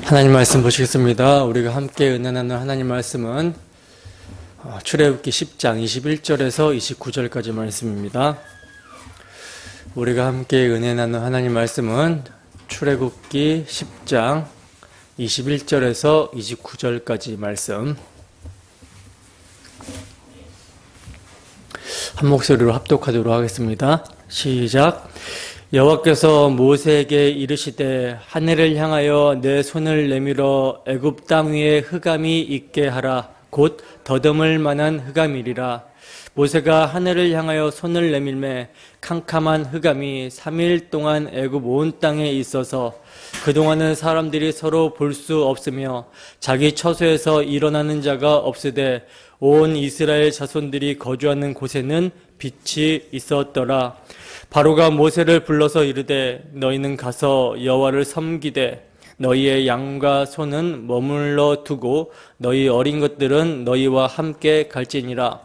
하나님 말씀 보시겠습니다. 우리가 함께 은혜 나누는 하나님 말씀은 출애굽기 10장 21절에서 29절까지 말씀입니다. 우리가 함께 은혜 나누는 하나님 말씀은 출애굽기 10장 21절에서 29절까지 말씀, 한 목소리로 합독하도록 하겠습니다. 시작. 여호와께서 모세에게 이르시되 하늘을 향하여 내 손을 내밀어 애굽 땅 위에 흑암이 있게 하라. 곧 더듬을 만한 흑암이리라. 모세가 하늘을 향하여 손을 내밀매 캄캄한 흑암이 3일 동안 애굽 온 땅에 있어서 그동안은 사람들이 서로 볼 수 없으며 자기 처소에서 일어나는 자가 없으되 온 이스라엘 자손들이 거주하는 곳에는 빛이 있었더라. 바로가 모세를 불러서 이르되 너희는 가서 여호와를 섬기되 너희의 양과 소는 머물러 두고 너희 어린 것들은 너희와 함께 갈지니라.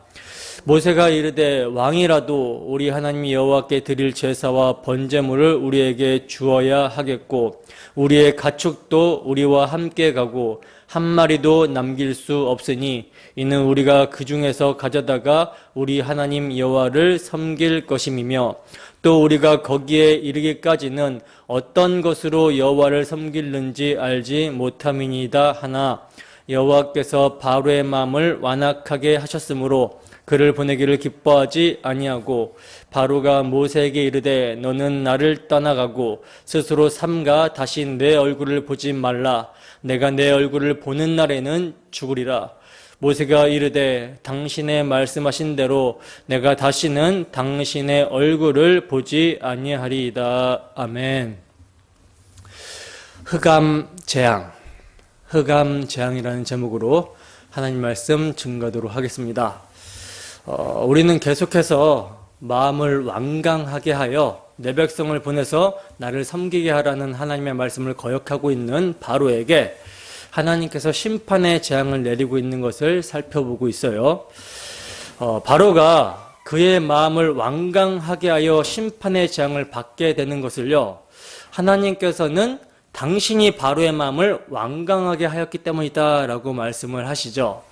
모세가 이르되 왕이라도 우리 하나님 여호와께 드릴 제사와 번제물을 우리에게 주어야 하겠고 우리의 가축도 우리와 함께 가고 한 마리도 남길 수 없으니 이는 우리가 그 중에서 가져다가 우리 하나님 여호와를 섬길 것임이며 또 우리가 거기에 이르기까지는 어떤 것으로 여호와를 섬길는지 알지 못함이니이다 하나 여호와께서 바로의 마음을 완악하게 하셨으므로 그를 보내기를 기뻐하지 아니하고 바로가 모세에게 이르되 너는 나를 떠나가고 스스로 삼가 다시 내 얼굴을 보지 말라. 내가 내 얼굴을 보는 날에는 죽으리라. 모세가 이르되 당신의 말씀하신 대로 내가 다시는 당신의 얼굴을 보지 아니하리이다. 아멘. 흑암 재앙이라는 제목으로 하나님 말씀 증거하도록 하겠습니다. 우리는 계속해서 마음을 완강하게 하여 내 백성을 보내서 나를 섬기게 하라는 하나님의 말씀을 거역하고 있는 바로에게 하나님께서 심판의 재앙을 내리고 있는 것을 살펴보고 있어요. 바로가 그의 마음을 완강하게 하여 심판의 재앙을 받게 되는 것을요, 하나님께서는 당신이 바로의 마음을 완강하게 하였기 때문이다 라고 말씀을 하시죠.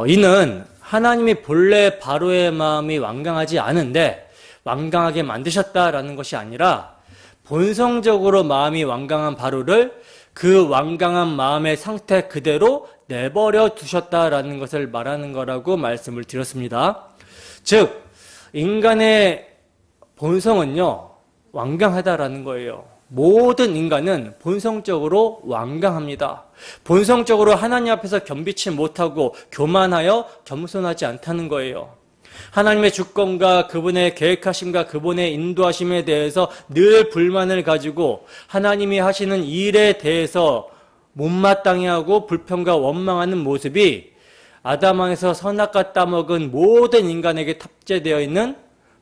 이는 하나님이 본래 바로의 마음이 완강하지 않은데 완강하게 만드셨다라는 것이 아니라 본성적으로 마음이 완강한 바로를 그 완강한 마음의 상태 그대로 내버려 두셨다라는 것을 말하는 거라고 말씀을 드렸습니다. 즉 인간의 본성은요 완강하다라는 거예요. 모든 인간은 본성적으로 완강합니다. 본성적으로 하나님 앞에서 겸비치 못하고 교만하여 겸손하지 않다는 거예요. 하나님의 주권과 그분의 계획하심과 그분의 인도하심에 대해서 늘 불만을 가지고 하나님이 하시는 일에 대해서 못마땅해 하고 불평과 원망하는 모습이 아담왕에서 선악과 따먹은 모든 인간에게 탑재되어 있는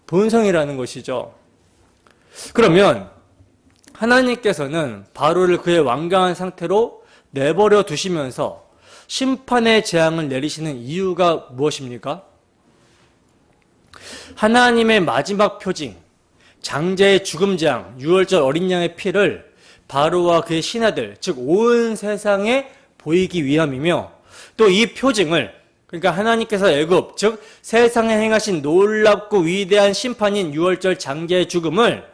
본성이라는 것이죠. 그러면 하나님께서는 바로를 그의 완강한 상태로 내버려 두시면서 심판의 재앙을 내리시는 이유가 무엇입니까? 하나님의 마지막 표징, 장자의 죽음 재앙, 유월절 어린 양의 피를 바로와 그의 신하들, 즉 온 세상에 보이기 위함이며 또 이 표징을, 그러니까 하나님께서 애굽, 즉 세상에 행하신 놀랍고 위대한 심판인 유월절 장자의 죽음을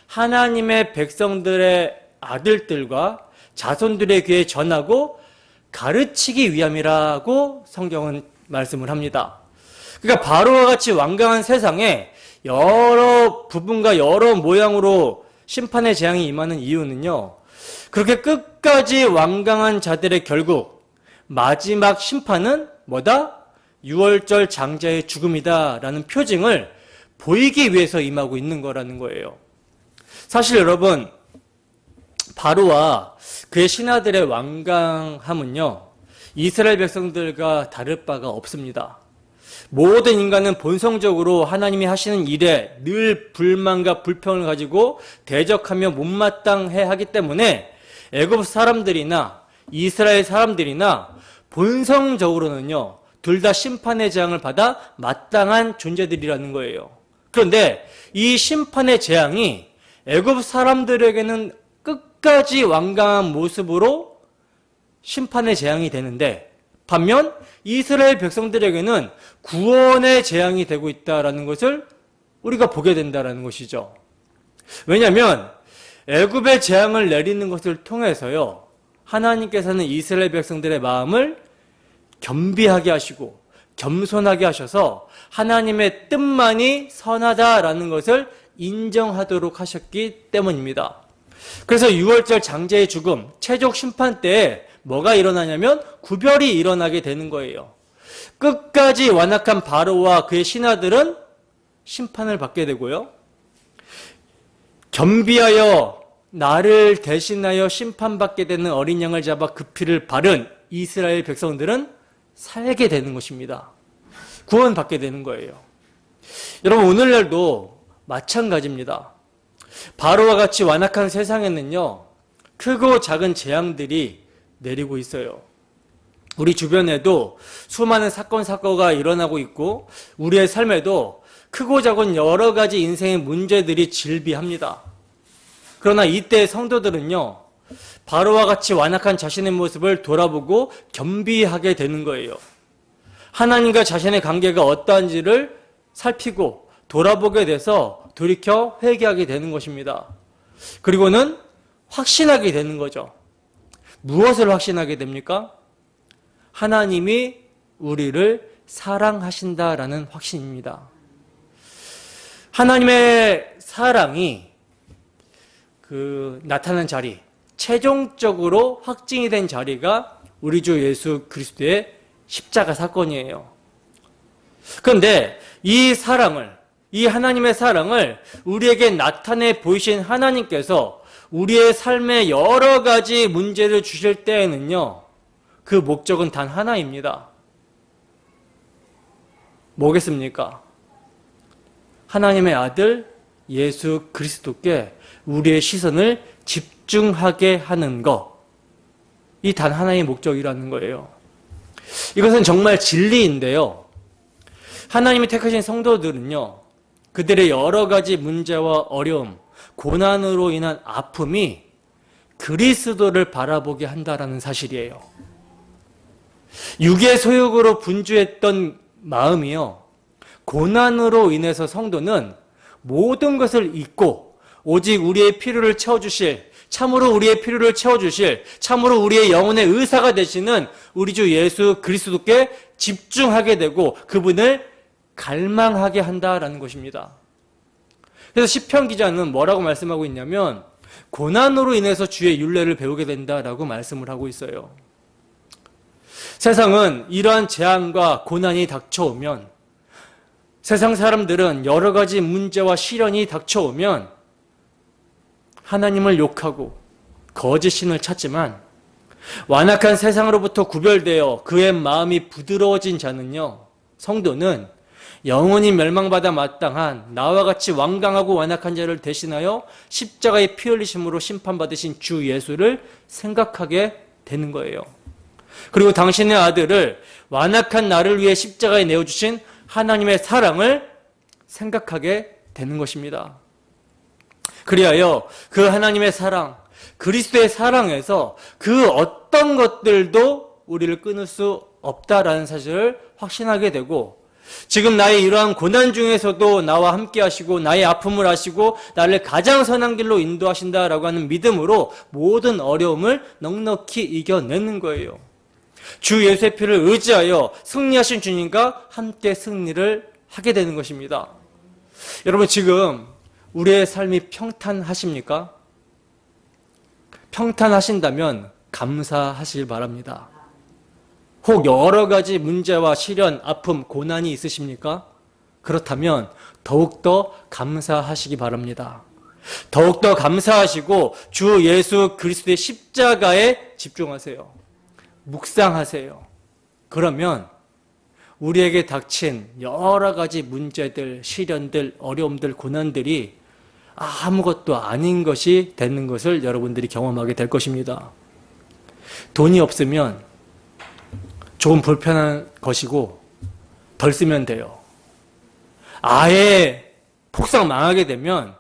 하나님의 백성들의 아들들과 자손들의 귀에 전하고 가르치기 위함이라고 성경은 말씀을 합니다. 그러니까 바로와 같이 완강한 세상에 여러 부분과 여러 모양으로 심판의 재앙이 임하는 이유는요, 그렇게 끝까지 완강한 자들의 결국 마지막 심판은 뭐다? 유월절 장자의 죽음이다 라는 표징을 보이기 위해서 임하고 있는 거라는 거예요. 사실 여러분, 바로와 그의 신하들의 완강함은요 이스라엘 백성들과 다를 바가 없습니다. 모든 인간은 본성적으로 하나님이 하시는 일에 늘 불만과 불평을 가지고 대적하며 못마땅해 하기 때문에 애굽 사람들이나 이스라엘 사람들이나 본성적으로는요 둘 다 심판의 재앙을 받아 마땅한 존재들이라는 거예요. 그런데 이 심판의 재앙이 애굽 사람들에게는 끝까지 완강한 모습으로 심판의 재앙이 되는데, 반면 이스라엘 백성들에게는 구원의 재앙이 되고 있다는 것을 우리가 보게 된다는 것이죠. 왜냐하면 애굽의 재앙을 내리는 것을 통해서요, 하나님께서는 이스라엘 백성들의 마음을 겸비하게 하시고 겸손하게 하셔서 하나님의 뜻만이 선하다라는 것을 인정하도록 하셨기 때문입니다. 그래서 6월절 장제의 죽음, 최종 심판 때에 뭐가 일어나냐면 구별이 일어나게 되는 거예요. 끝까지 완악한 바로와 그의 신하들은 심판을 받게 되고요, 겸비하여 나를 대신하여 심판받게 되는 어린 양을 잡아 그 피를 바른 이스라엘 백성들은 살게 되는 것입니다. 구원받게 되는 거예요. 여러분, 오늘날도 마찬가지입니다. 바로와 같이 완악한 세상에는요, 크고 작은 재앙들이 내리고 있어요. 우리 주변에도 수많은 사건, 사고가 일어나고 있고 우리의 삶에도 크고 작은 여러 가지 인생의 문제들이 질비합니다. 그러나 이때 성도들은요, 바로와 같이 완악한 자신의 모습을 돌아보고 겸비하게 되는 거예요. 하나님과 자신의 관계가 어떠한지를 살피고 돌아보게 돼서 돌이켜 회개하게 되는 것입니다. 그리고는 확신하게 되는 거죠. 무엇을 확신하게 됩니까? 하나님이 우리를 사랑하신다라는 확신입니다. 하나님의 사랑이 나타난 자리, 최종적으로 확증이 된 자리가 우리 주 예수 그리스도의 십자가 사건이에요. 그런데 이 하나님의 사랑을 우리에게 나타내 보이신 하나님께서 우리의 삶에 여러 가지 문제를 주실 때에는요, 그 목적은 단 하나입니다. 뭐겠습니까? 하나님의 아들 예수 그리스도께 우리의 시선을 집중하게 하는 것, 이 단 하나의 목적이라는 거예요. 이것은 정말 진리인데요, 하나님이 택하신 성도들은요, 그들의 여러 가지 문제와 어려움, 고난으로 인한 아픔이 그리스도를 바라보게 한다라는 사실이에요. 육의 소욕으로 분주했던 마음이요, 고난으로 인해서 성도는 모든 것을 잊고 오직 우리의 필요를 채워주실, 참으로 우리의 필요를 채워주실, 참으로 우리의 영혼의 의사가 되시는 우리 주 예수 그리스도께 집중하게 되고 그분을 갈망하게 한다라는 것입니다. 그래서 시편 기자는 뭐라고 말씀하고 있냐면, 고난으로 인해서 주의 율례를 배우게 된다라고 말씀을 하고 있어요. 세상은 이러한 재앙과 고난이 닥쳐오면, 세상 사람들은 여러 가지 문제와 시련이 닥쳐오면 하나님을 욕하고 거짓신을 찾지만, 완악한 세상으로부터 구별되어 그의 마음이 부드러워진 자는요, 성도는 영원히 멸망받아 마땅한 나와 같이 완강하고 완악한 자를 대신하여 십자가의 피 흘리심으로 심판받으신 주 예수를 생각하게 되는 거예요. 그리고 당신의 아들을 완악한 나를 위해 십자가에 내어주신 하나님의 사랑을 생각하게 되는 것입니다. 그리하여 그 하나님의 사랑, 그리스도의 사랑에서 그 어떤 것들도 우리를 끊을 수 없다라는 사실을 확신하게 되고, 지금 나의 이러한 고난 중에서도 나와 함께 하시고 나의 아픔을 아시고 나를 가장 선한 길로 인도하신다라고 하는 믿음으로 모든 어려움을 넉넉히 이겨내는 거예요. 주 예수의 피를 의지하여 승리하신 주님과 함께 승리를 하게 되는 것입니다. 여러분, 지금 우리의 삶이 평탄하십니까? 평탄하신다면 감사하시길 바랍니다. 혹 여러 가지 문제와 시련, 아픔, 고난이 있으십니까? 그렇다면 더욱더 감사하시기 바랍니다. 더욱더 감사하시고 주 예수 그리스도의 십자가에 집중하세요. 묵상하세요. 그러면 우리에게 닥친 여러 가지 문제들, 시련들, 어려움들, 고난들이 아무것도 아닌 것이 되는 것을 여러분들이 경험하게 될 것입니다. 돈이 없으면 조금 불편한 것이고 덜 쓰면 돼요. 아예 폭삭 망하게 되면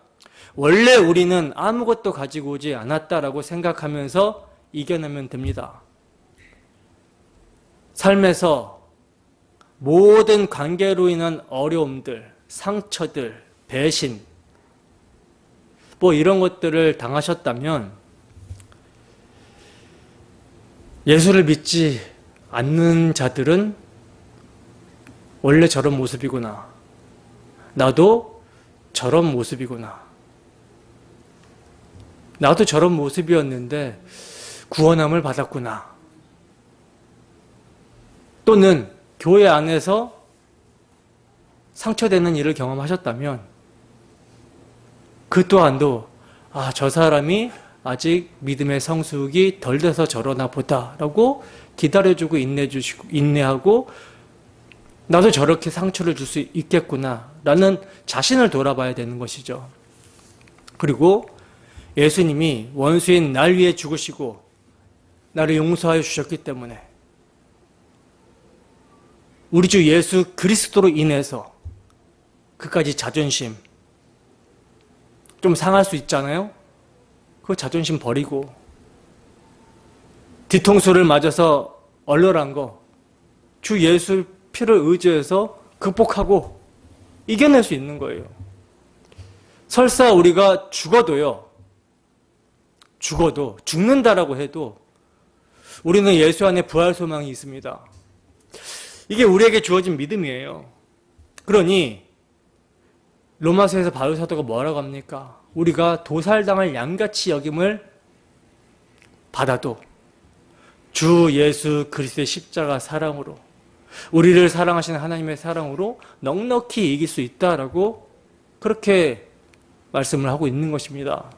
원래 우리는 아무것도 가지고 오지 않았다라고 생각하면서 이겨내면 됩니다. 삶에서 모든 관계로 인한 어려움들, 상처들, 배신, 뭐 이런 것들을 당하셨다면 예수를 믿지 않는 자들은 원래 저런 모습이구나. 나도 저런 모습이구나. 나도 저런 모습이었는데 구원함을 받았구나. 또는 교회 안에서 상처되는 일을 경험하셨다면 그 또한도 저 사람이 아직 믿음의 성숙이 덜 돼서 저러나 보다라고 기다려주고 인내하고 나도 저렇게 상처를 줄 수 있겠구나라는 자신을 돌아봐야 되는 것이죠. 그리고 예수님이 원수인 날 위해 죽으시고 나를 용서하여 주셨기 때문에 우리 주 예수 그리스도로 인해서 그까지 자존심 좀 상할 수 있잖아요. 그 자존심 버리고 뒤통수를 맞아서 얼얼한 거 주 예수 피를 의지해서 극복하고 이겨낼 수 있는 거예요. 설사 우리가 죽어도 죽는다라고 해도 우리는 예수 안에 부활 소망이 있습니다. 이게 우리에게 주어진 믿음이에요. 그러니 로마서에서 바울 사도가 뭐라고 합니까? 우리가 도살당할 양같이 여김을 받아도 주 예수 그리스도의 십자가 사랑으로 우리를 사랑하시는 하나님의 사랑으로 넉넉히 이길 수 있다라고 그렇게 말씀을 하고 있는 것입니다.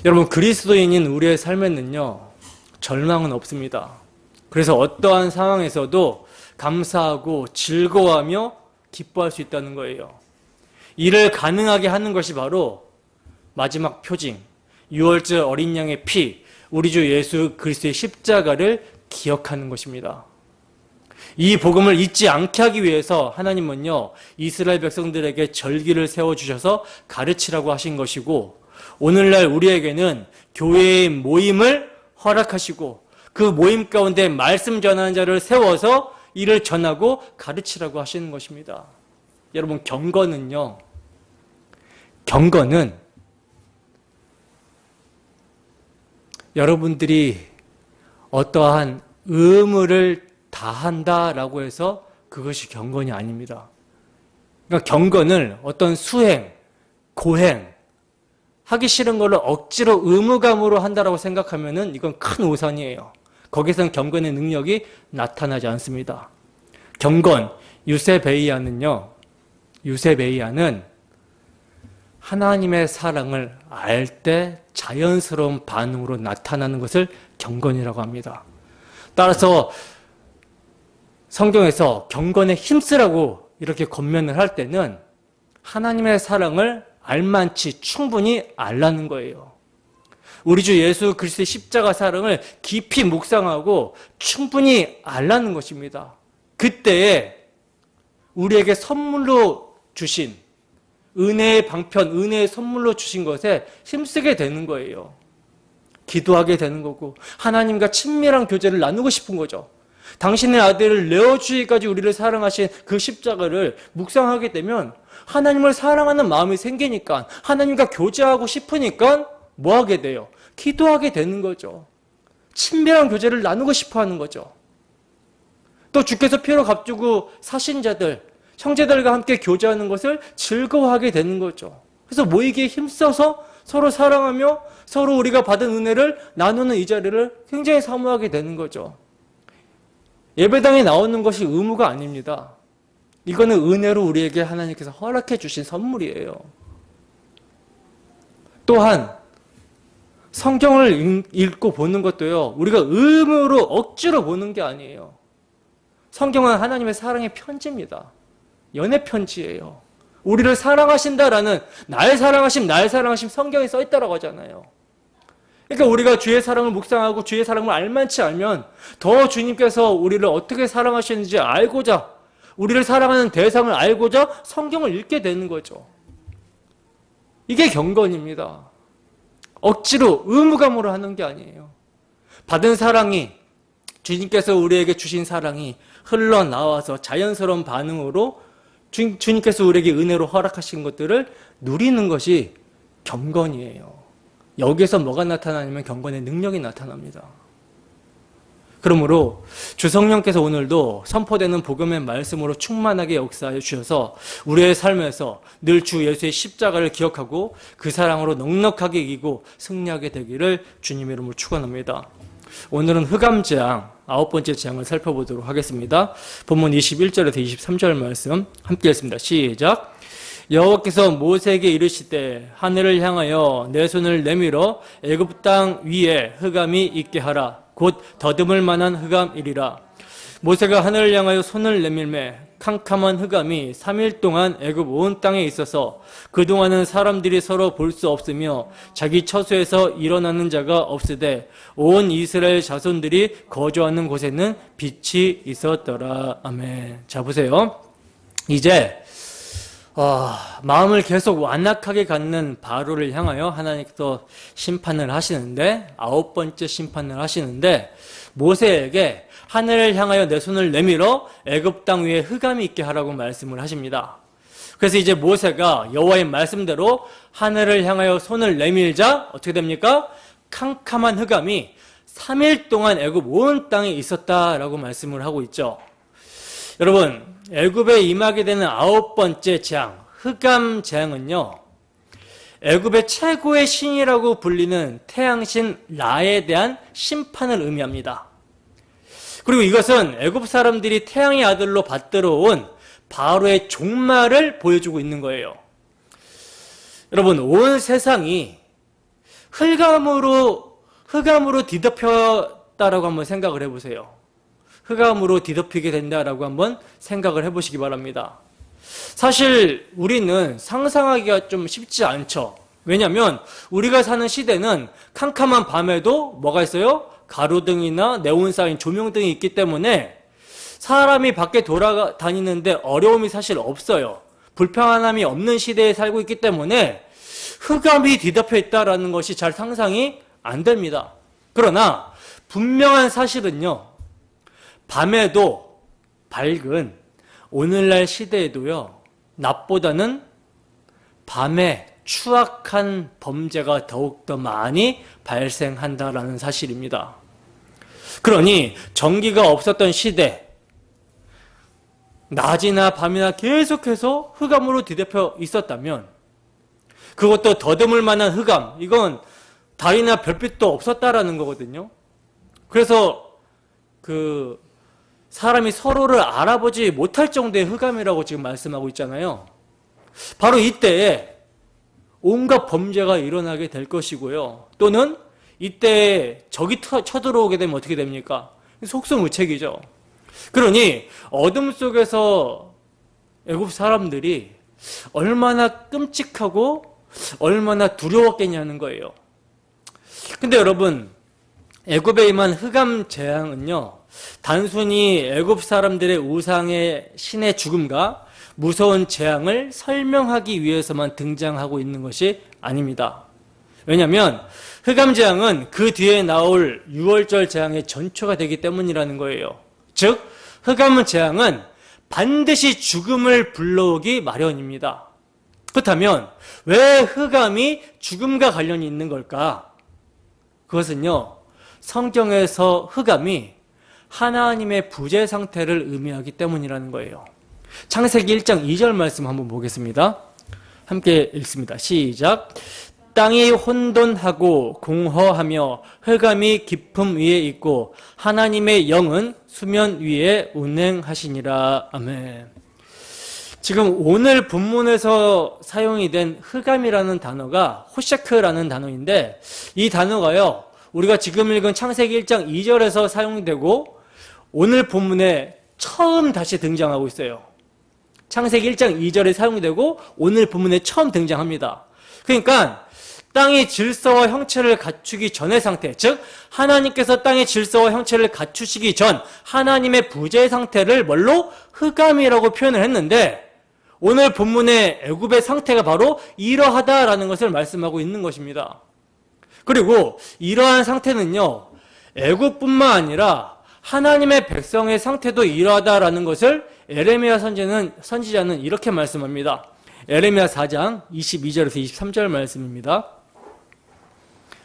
여러분, 그리스도인인 우리의 삶에는요, 절망은 없습니다. 그래서 어떠한 상황에서도 감사하고 즐거워하며 기뻐할 수 있다는 거예요. 이를 가능하게 하는 것이 바로 마지막 표징, 유월절 어린 양의 피, 우리 주 예수 그리스도의 십자가를 기억하는 것입니다. 이 복음을 잊지 않게 하기 위해서 하나님은요, 이스라엘 백성들에게 절기를 세워주셔서 가르치라고 하신 것이고, 오늘날 우리에게는 교회의 모임을 허락하시고 그 모임 가운데 말씀 전하는 자를 세워서 이를 전하고 가르치라고 하시는 것입니다. 여러분, 경건은 여러분들이 어떠한 의무를 다한다라고 해서 그것이 경건이 아닙니다. 그러니까 경건을 어떤 수행, 고행, 하기 싫은 걸로 억지로 의무감으로 한다라고 생각하면은 이건 큰 오산이에요. 거기서는 경건의 능력이 나타나지 않습니다. 경건, 유세베이아는 하나님의 사랑을 알 때 자연스러운 반응으로 나타나는 것을 경건이라고 합니다. 따라서 성경에서 경건에 힘쓰라고 이렇게 권면을 할 때는 하나님의 사랑을 알만치 충분히 알라는 거예요. 우리 주 예수 그리스도의 십자가 사랑을 깊이 묵상하고 충분히 알라는 것입니다. 그때에 우리에게 선물로 주신 은혜의 방편, 은혜의 선물로 주신 것에 힘쓰게 되는 거예요. 기도하게 되는 거고 하나님과 친밀한 교제를 나누고 싶은 거죠. 당신의 아들을 내어주기까지 우리를 사랑하신 그 십자가를 묵상하게 되면 하나님을 사랑하는 마음이 생기니까 하나님과 교제하고 싶으니까 뭐 하게 돼요? 기도하게 되는 거죠. 친밀한 교제를 나누고 싶어 하는 거죠. 또 주께서 피로 값주고 사신 자들, 형제들과 함께 교제하는 것을 즐거워하게 되는 거죠. 그래서 모이기에 힘써서 서로 사랑하며 서로 우리가 받은 은혜를 나누는 이 자리를 굉장히 사모하게 되는 거죠. 예배당에 나오는 것이 의무가 아닙니다. 이거는 은혜로 우리에게 하나님께서 허락해 주신 선물이에요. 또한 성경을 읽고 보는 것도요, 우리가 의무로 억지로 보는 게 아니에요. 성경은 하나님의 사랑의 편지입니다. 연애 편지예요. 우리를 사랑하신다라는 날 사랑하심 성경에 써 있다라고 하잖아요. 그러니까 우리가 주의 사랑을 묵상하고 주의 사랑을 알만치 알면 더 주님께서 우리를 어떻게 사랑하시는지 알고자, 우리를 사랑하는 대상을 알고자 성경을 읽게 되는 거죠. 이게 경건입니다. 억지로 의무감으로 하는 게 아니에요. 받은 사랑이, 주님께서 우리에게 주신 사랑이 흘러나와서 자연스러운 반응으로 주님께서 우리에게 은혜로 허락하신 것들을 누리는 것이 경건이에요. 여기에서 뭐가 나타나냐면 경건의 능력이 나타납니다. 그러므로 주성령께서 오늘도 선포되는 복음의 말씀으로 충만하게 역사해 주셔서 우리의 삶에서 늘 주 예수의 십자가를 기억하고 그 사랑으로 넉넉하게 이기고 승리하게 되기를 주님의 이름으로 축원합니다. 오늘은 흑암재앙 9번째 재앙을 살펴보도록 하겠습니다. 본문 21절에서 23절 말씀 함께 읽습니다. 시작. 여호와께서 모세에게 이르시되 하늘을 향하여 내 손을 내밀어 애굽 땅 위에 흑암이 있게 하라. 곧 더듬을 만한 흑암이리라. 모세가 하늘을 향하여 손을 내밀매 캄캄한 흑암이 3일 동안 애굽 온 땅에 있어서 그동안은 사람들이 서로 볼 수 없으며 자기 처소에서 일어나는 자가 없으되 온 이스라엘 자손들이 거주하는 곳에는 빛이 있었더라. 아멘. 자, 보세요. 이제 마음을 계속 완악하게 갖는 바로를 향하여 하나님께서 심판을 하시는데 9번째 심판을 하시는데 모세에게 하늘을 향하여 내 손을 내밀어 애굽 땅 위에 흑암이 있게 하라고 말씀을 하십니다. 그래서 이제 모세가 여호와의 말씀대로 하늘을 향하여 손을 내밀자 어떻게 됩니까? 캄캄한 흑암이 3일 동안 애굽 온 땅에 있었다라고 말씀을 하고 있죠. 여러분, 애굽에 임하게 되는 9번째 재앙, 흑암 재앙은요, 애굽의 최고의 신이라고 불리는 태양신 라에 대한 심판을 의미합니다. 그리고 이것은 애굽 사람들이 태양의 아들로 받들어온 바로의 종말을 보여주고 있는 거예요. 여러분, 온 세상이 흑암으로 뒤덮였다라고 한번 생각을 해보세요. 흑암으로 뒤덮이게 된다라고 한번 생각을 해보시기 바랍니다. 사실 우리는 상상하기가 좀 쉽지 않죠. 왜냐하면 우리가 사는 시대는 캄캄한 밤에도 뭐가 있어요? 가로등이나 네온사인 조명등이 있기 때문에 사람이 밖에 돌아다니는데 어려움이 사실 없어요. 불편함이 없는 시대에 살고 있기 때문에 흑암이 뒤덮여 있다는 것이 잘 상상이 안 됩니다. 그러나 분명한 사실은요, 밤에도 밝은 오늘날 시대에도요, 낮보다는 밤에 추악한 범죄가 더욱더 많이 발생한다라는 사실입니다. 그러니 전기가 없었던 시대, 낮이나 밤이나 계속해서 흑암으로 뒤덮여 있었다면, 그것도 더듬을 만한 흑암, 이건 달이나 별빛도 없었다라는 거거든요. 그래서 사람이 서로를 알아보지 못할 정도의 흑암이라고 지금 말씀하고 있잖아요. 바로 이때에 온갖 범죄가 일어나게 될 것이고요. 또는 이때에 적이 쳐들어오게 되면 어떻게 됩니까? 속수무책이죠. 그러니 어둠 속에서 애굽 사람들이 얼마나 끔찍하고 얼마나 두려웠겠냐는 거예요. 근데 여러분, 애굽에 임한 흑암 재앙은요, 단순히 애굽 사람들의 우상의 신의 죽음과 무서운 재앙을 설명하기 위해서만 등장하고 있는 것이 아닙니다. 왜냐하면 흑암 재앙은 그 뒤에 나올 유월절 재앙의 전초가 되기 때문이라는 거예요. 즉, 흑암 재앙은 반드시 죽음을 불러오기 마련입니다. 그렇다면 왜 흑암이 죽음과 관련이 있는 걸까? 그것은요, 성경에서 흑암이 하나님의 부재 상태를 의미하기 때문이라는 거예요. 창세기 1장 2절 말씀 한번 보겠습니다. 함께 읽습니다. 시작. 땅이 혼돈하고 공허하며 흑암이 깊음 위에 있고 하나님의 영은 수면 위에 운행하시니라. 아멘. 지금 오늘 본문에서 사용이 된 흑암이라는 단어가 호셰크라는 단어인데, 이 단어가요, 우리가 지금 읽은 창세기 1장 2절에서 사용되고 오늘 본문에 처음 다시 등장하고 있어요. 창세기 1장 2절에 사용되고 오늘 본문에 처음 등장합니다. 그러니까 땅이 질서와 형체를 갖추기 전의 상태, 즉 하나님께서 땅의 질서와 형체를 갖추시기 전 하나님의 부재 상태를 뭘로? 흑암이라고 표현을 했는데, 오늘 본문의 애굽의 상태가 바로 이러하다라는 것을 말씀하고 있는 것입니다. 그리고 이러한 상태는요, 애굽뿐만 아니라 하나님의 백성의 상태도 이러하다라는 것을 에레미야 선지자는 이렇게 말씀합니다. 에레미야 4장 22절에서 23절 말씀입니다.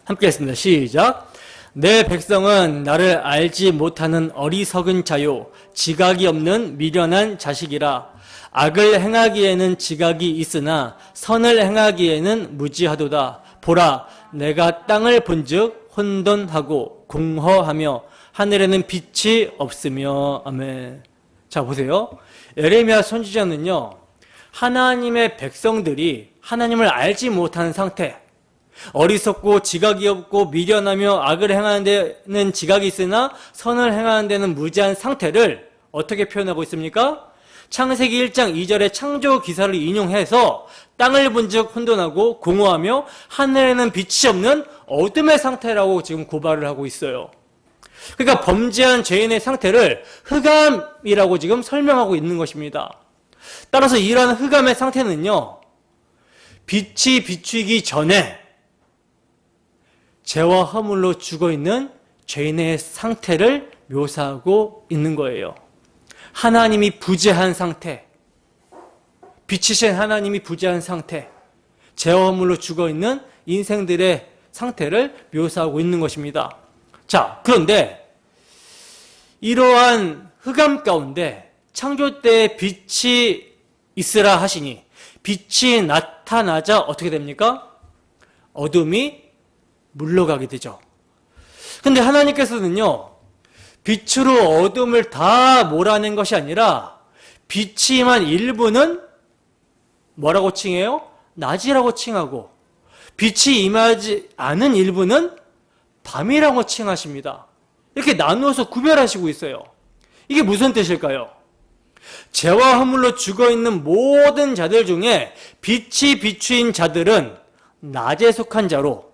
함께 했습니다. 시작. 내 백성은 나를 알지 못하는 어리석은 자요, 지각이 없는 미련한 자식이라. 악을 행하기에는 지각이 있으나 선을 행하기에는 무지하도다. 보라, 내가 땅을 본즉 혼돈하고 공허하며 하늘에는 빛이 없으며. 아멘. 자, 보세요. 에레미야 선지자는요, 하나님의 백성들이 하나님을 알지 못하는 상태, 어리석고 지각이 없고 미련하며 악을 행하는 데는 지각이 있으나 선을 행하는 데는 무지한 상태를 어떻게 표현하고 있습니까? 창세기 1장 2절의 창조 기사를 인용해서 땅을 본즉 혼돈하고 공허하며 하늘에는 빛이 없는 어둠의 상태라고 지금 고발을 하고 있어요. 그러니까 범죄한 죄인의 상태를 흑암이라고 지금 설명하고 있는 것입니다. 따라서 이러한 흑암의 상태는요, 빛이 비추기 전에 죄와 허물로 죽어있는 죄인의 상태를 묘사하고 있는 거예요. 하나님이 부재한 상태, 빛이신 하나님이 부재한 상태, 죄와 허물로 죽어있는 인생들의 상태를 묘사하고 있는 것입니다. 자, 그런데 이러한 흑암 가운데 창조 때에 빛이 있으라 하시니 빛이 나타나자 어떻게 됩니까? 어둠이 물러가게 되죠. 근데 하나님께서는요, 빛으로 어둠을 다 몰아낸 것이 아니라 빛이 임한 일부는 뭐라고 칭해요? 낮이라고 칭하고, 빛이 임하지 않은 일부는 밤이라고 칭하십니다. 이렇게 나누어서 구별하시고 있어요. 이게 무슨 뜻일까요? 죄와 허물로 죽어있는 모든 자들 중에 빛이 비추인 자들은 낮에 속한 자로,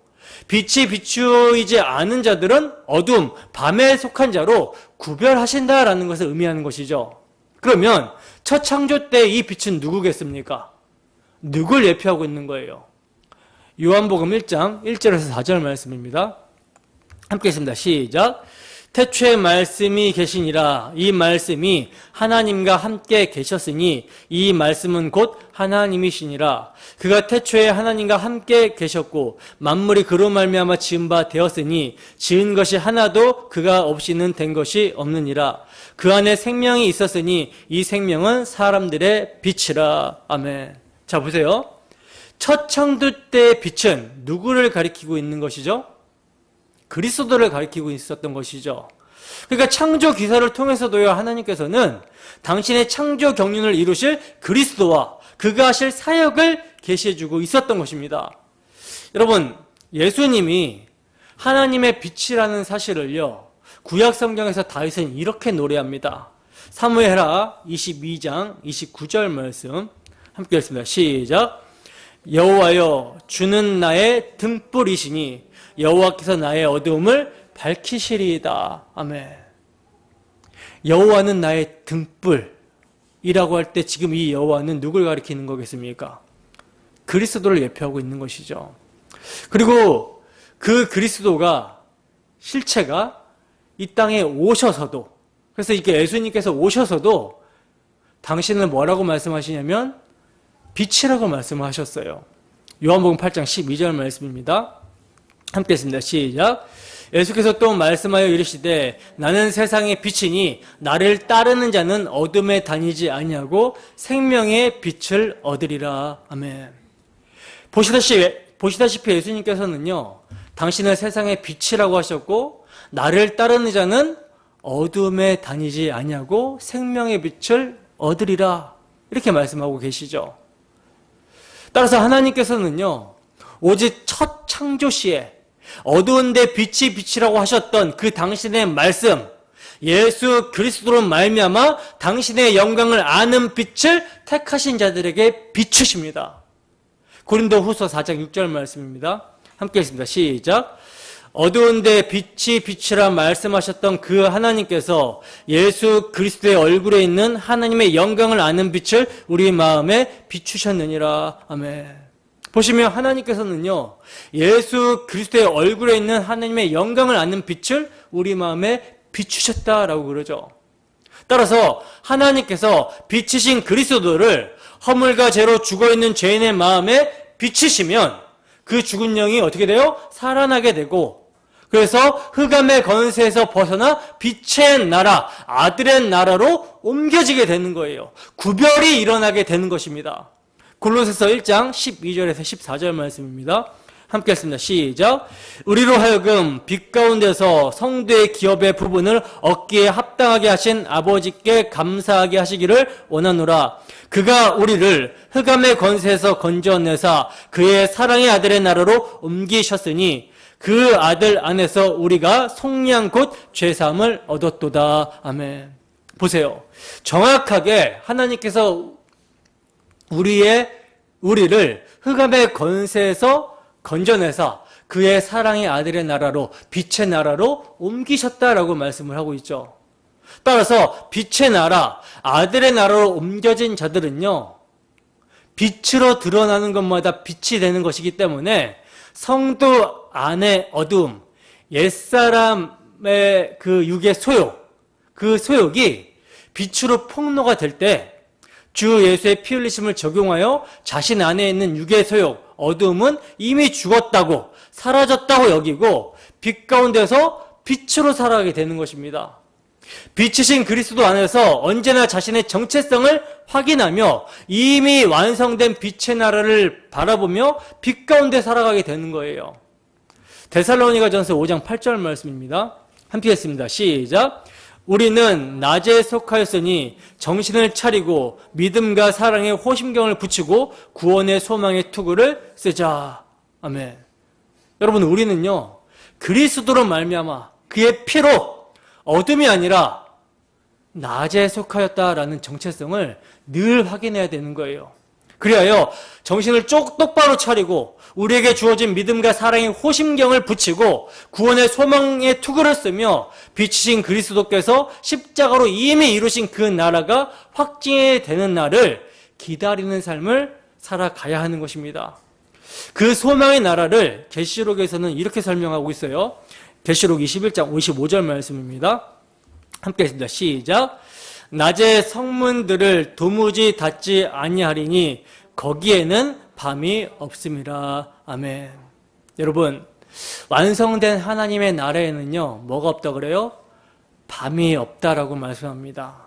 빛이 비추이지 않은 자들은 어둠, 밤에 속한 자로 구별하신다라는 것을 의미하는 것이죠. 그러면 첫 창조 때 이 빛은 누구겠습니까? 누굴 예표하고 있는 거예요? 요한복음 1장 1절에서 4절 말씀입니다. 함께 했습니다. 시작. 태초에 말씀이 계시니라. 이 말씀이 하나님과 함께 계셨으니 이 말씀은 곧 하나님이시니라. 그가 태초에 하나님과 함께 계셨고 만물이 그로 말미암아 지은 바 되었으니 지은 것이 하나도 그가 없이는 된 것이 없느니라. 그 안에 생명이 있었으니 이 생명은 사람들의 빛이라. 아멘. 자, 보세요. 첫 창조 때의 빛은 누구를 가리키고 있는 것이죠? 그리스도를 가리키고 있었던 것이죠. 그러니까 창조 기사를 통해서도요, 하나님께서는 당신의 창조 경륜을 이루실 그리스도와 그가 하실 사역을 계시해주고 있었던 것입니다. 여러분, 예수님이 하나님의 빛이라는 사실을요, 구약 성경에서 다윗은 이렇게 노래합니다. 사무엘하 22장 29절 말씀 함께 읽습니다. 시작. 여호와여, 주는 나의 등불이시니 여호와께서 나의 어두움을 밝히시리이다. 아멘. 여호와는 나의 등불이라고 할 때 지금 이 여호와는 누굴 가리키는 거겠습니까? 그리스도를 예표하고 있는 것이죠. 그리고 그 그리스도가 실체가 이 땅에 오셔서도, 그래서 이렇게 예수님께서 오셔서도 당신은 뭐라고 말씀하시냐면 빛이라고 말씀하셨어요. 요한복음 8장 12절 말씀입니다. 함께 했습니다. 시작. 예수께서 또 말씀하여 이르시되 나는 세상의 빛이니 나를 따르는 자는 어둠에 다니지 아니하고 생명의 빛을 얻으리라. 아멘. 보시다시피 예수님께서는요, 당신은 세상의 빛이라고 하셨고 나를 따르는 자는 어둠에 다니지 아니하고 생명의 빛을 얻으리라. 이렇게 말씀하고 계시죠. 따라서 하나님께서는요, 오직 첫 창조 시에 어두운데 빛이 빛이라고 하셨던 그 당신의 말씀, 예수 그리스도로 말미암아 당신의 영광을 아는 빛을 택하신 자들에게 비추십니다. 고린도후서 4장 6절 말씀입니다. 함께 읽습니다. 시작. 어두운데 빛이 빛이라 말씀하셨던 그 하나님께서 예수 그리스도의 얼굴에 있는 하나님의 영광을 아는 빛을 우리 마음에 비추셨느니라. 아멘. 보시면 하나님께서는요, 예수 그리스도의 얼굴에 있는 하나님의 영광을 아는 빛을 우리 마음에 비추셨다라고 그러죠. 따라서 하나님께서 빛이신 그리스도를 허물과 죄로 죽어있는 죄인의 마음에 비치시면 그 죽은 영이 어떻게 돼요? 살아나게 되고, 그래서 흑암의 권세에서 벗어나 빛의 나라, 아들의 나라로 옮겨지게 되는 거예요. 구별이 일어나게 되는 것입니다. 골로새서 1장 12절에서 14절 말씀입니다. 함께 했습니다. 시작. 우리로 하여금 빛 가운데서 성도의 기업의 부분을 얻기에 합당하게 하신 아버지께 감사하게 하시기를 원하노라. 그가 우리를 흑암의 권세에서 건져내사 그의 사랑의 아들의 나라로 옮기셨으니 그 아들 안에서 우리가 속량 곧 죄사함을 얻었도다. 아멘. 보세요. 정확하게 하나님께서 우리를 흑암의 권세에서 건져내사 그의 사랑의 아들의 나라로, 빛의 나라로 옮기셨다라고 말씀을 하고 있죠. 따라서 빛의 나라, 아들의 나라로 옮겨진 자들은요, 빛으로 드러나는 것마다 빛이 되는 것이기 때문에 성도 안의 어두움, 옛사람의 그 육의 소욕, 그 소욕이 빛으로 폭로가 될 때 주 예수의 피 흘리심을 적용하여 자신 안에 있는 육의 소욕, 어두움은 이미 죽었다고, 사라졌다고 여기고 빛 가운데서 빛으로 살아가게 되는 것입니다. 빛이신 그리스도 안에서 언제나 자신의 정체성을 확인하며 이미 완성된 빛의 나라를 바라보며 빛 가운데 살아가게 되는 거예요. 데살로니가전서 5장 8절 말씀입니다. 함께 했습니다. 시작. 우리는 낮에 속하였으니 정신을 차리고 믿음과 사랑에 호심경을 붙이고 구원의 소망의 투구를 쓰자. 아멘. 여러분, 우리는요, 그리스도로 말미암아 그의 피로 어둠이 아니라 낮에 속하였다라는 정체성을 늘 확인해야 되는 거예요. 그리하여 정신을 똑바로 차리고 우리에게 주어진 믿음과 사랑의 호심경을 붙이고 구원의 소망의 투구를 쓰며 빛이신 그리스도께서 십자가로 이미 이루신 그 나라가 확증되는 날을 기다리는 삶을 살아가야 하는 것입니다. 그 소망의 나라를 계시록에서는 이렇게 설명하고 있어요. 계시록 21장 55절 말씀입니다. 함께 했습니다. 시작. 낮에 성문들을 도무지 닫지 아니하리니 거기에는 밤이 없음이라. 아멘. 여러분, 완성된 하나님의 나라에는요, 뭐가 없다 그래요? 밤이 없다라고 말씀합니다.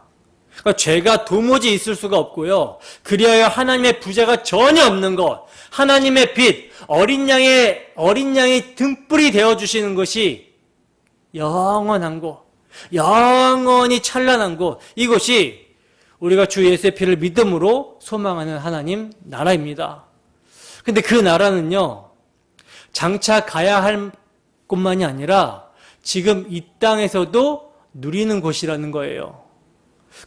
그러니까 죄가 도무지 있을 수가 없고요. 그리하여 하나님의 부재가 전혀 없는 것, 하나님의 빛, 어린 양이 등불이 되어주시는 것이 영원한 곳, 영원히 찬란한 곳, 이것이 우리가 주 예수의 피를 믿음으로 소망하는 하나님 나라입니다. 근데 그 나라는요, 장차 가야 할 곳만이 아니라 지금 이 땅에서도 누리는 곳이라는 거예요.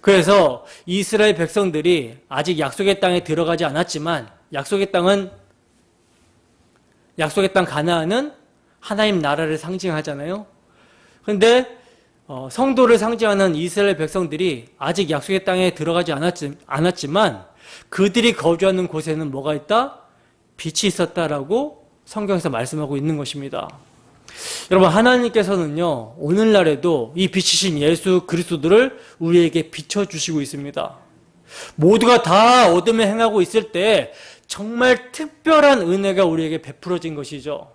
그래서 이스라엘 백성들이 아직 약속의 땅에 들어가지 않았지만 약속의 땅 가나안은 하나님 나라를 상징하잖아요. 그런데 성도를 상징하는 이스라엘 백성들이 아직 약속의 땅에 들어가지 않았지만 그들이 거주하는 곳에는 뭐가 있다? 빛이 있었다라고 성경에서 말씀하고 있는 것입니다. 여러분, 하나님께서는요, 오늘날에도 이 빛이신 예수 그리스도를 우리에게 비춰주시고 있습니다. 모두가 다 어둠에 행하고 있을 때 정말 특별한 은혜가 우리에게 베풀어진 것이죠.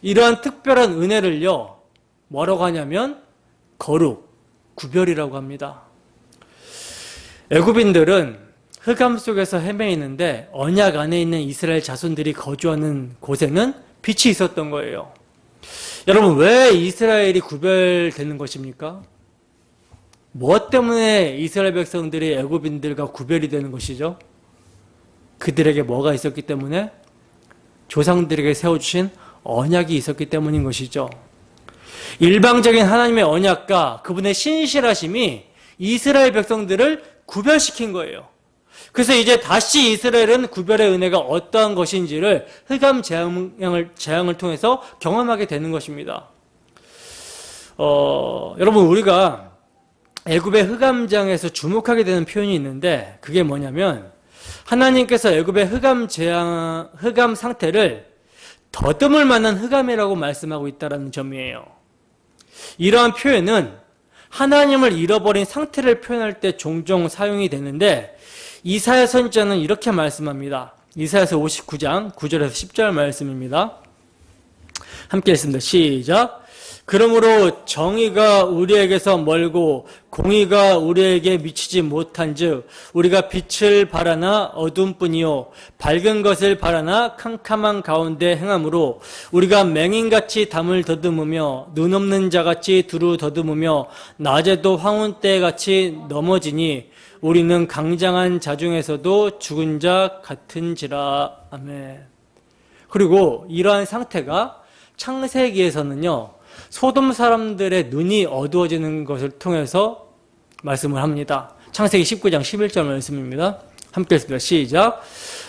이러한 특별한 은혜를요, 뭐라고 하냐면 거룩, 구별이라고 합니다. 애굽인들은 흑암 속에서 헤매이는데 언약 안에 있는 이스라엘 자손들이 거주하는 곳에는 빛이 있었던 거예요. 여러분, 왜 이스라엘이 구별되는 것입니까? 무엇 때문에 이스라엘 백성들이 애굽인들과 구별이 되는 것이죠? 그들에게 뭐가 있었기 때문에? 조상들에게 세워주신 언약이 있었기 때문인 것이죠. 일방적인 하나님의 언약과 그분의 신실하심이 이스라엘 백성들을 구별시킨 거예요. 그래서 이제 다시 이스라엘은 구별의 은혜가 어떠한 것인지를 흑암 재앙을 통해서 경험하게 되는 것입니다. 여러분, 우리가 애굽의 흑암 재앙에서 주목하게 되는 표현이 있는데, 그게 뭐냐면 하나님께서 애굽의 흑암 상태를 더듬을 만한 흑암이라고 말씀하고 있다는 점이에요. 이러한 표현은 하나님을 잃어버린 상태를 표현할 때 종종 사용이 되는데, 이사야 선지자는 이렇게 말씀합니다. 이사야서 59장 9절에서 10절 말씀입니다. 함께 읽습니다. 시작. 그러므로 정의가 우리에게서 멀고 공의가 우리에게 미치지 못한즉 우리가 빛을 바라나 어둠뿐이요 밝은 것을 바라나 캄캄한 가운데 행함으로 우리가 맹인같이 담을 더듬으며 눈 없는 자같이 두루 더듬으며 낮에도 황혼 때같이 넘어지니 우리는 강장한 자 중에서도 죽은 자 같은지라. 아멘. 그리고 이러한 상태가 창세기에서는요, 소돔 사람들의 눈이 어두워지는 것을 통해서 말씀을 합니다. 창세기 19장 11절 말씀입니다. 함께 읽습니다. 시작.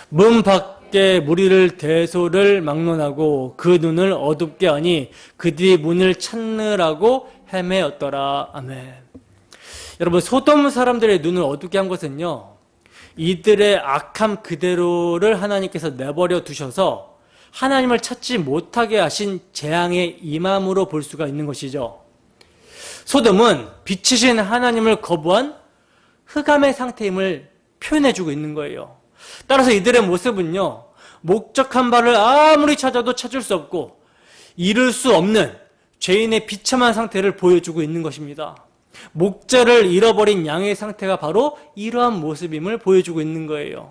문 밖에 무리를 대소를 막론하고 그 눈을 어둡게 하니 그들이 문을 찾느라고 헤매었더라. 아멘. 여러분, 소돔 사람들의 눈을 어둡게 한 것은요, 이들의 악함 그대로를 하나님께서 내버려 두셔서 하나님을 찾지 못하게 하신 재앙의 임함으로 볼 수가 있는 것이죠. 소돔은 빛이신 하나님을 거부한 흑암의 상태임을 표현해주고 있는 거예요. 따라서 이들의 모습은요, 목적한 바를 아무리 찾아도 찾을 수 없고 이룰 수 없는 죄인의 비참한 상태를 보여주고 있는 것입니다. 목자를 잃어버린 양의 상태가 바로 이러한 모습임을 보여주고 있는 거예요.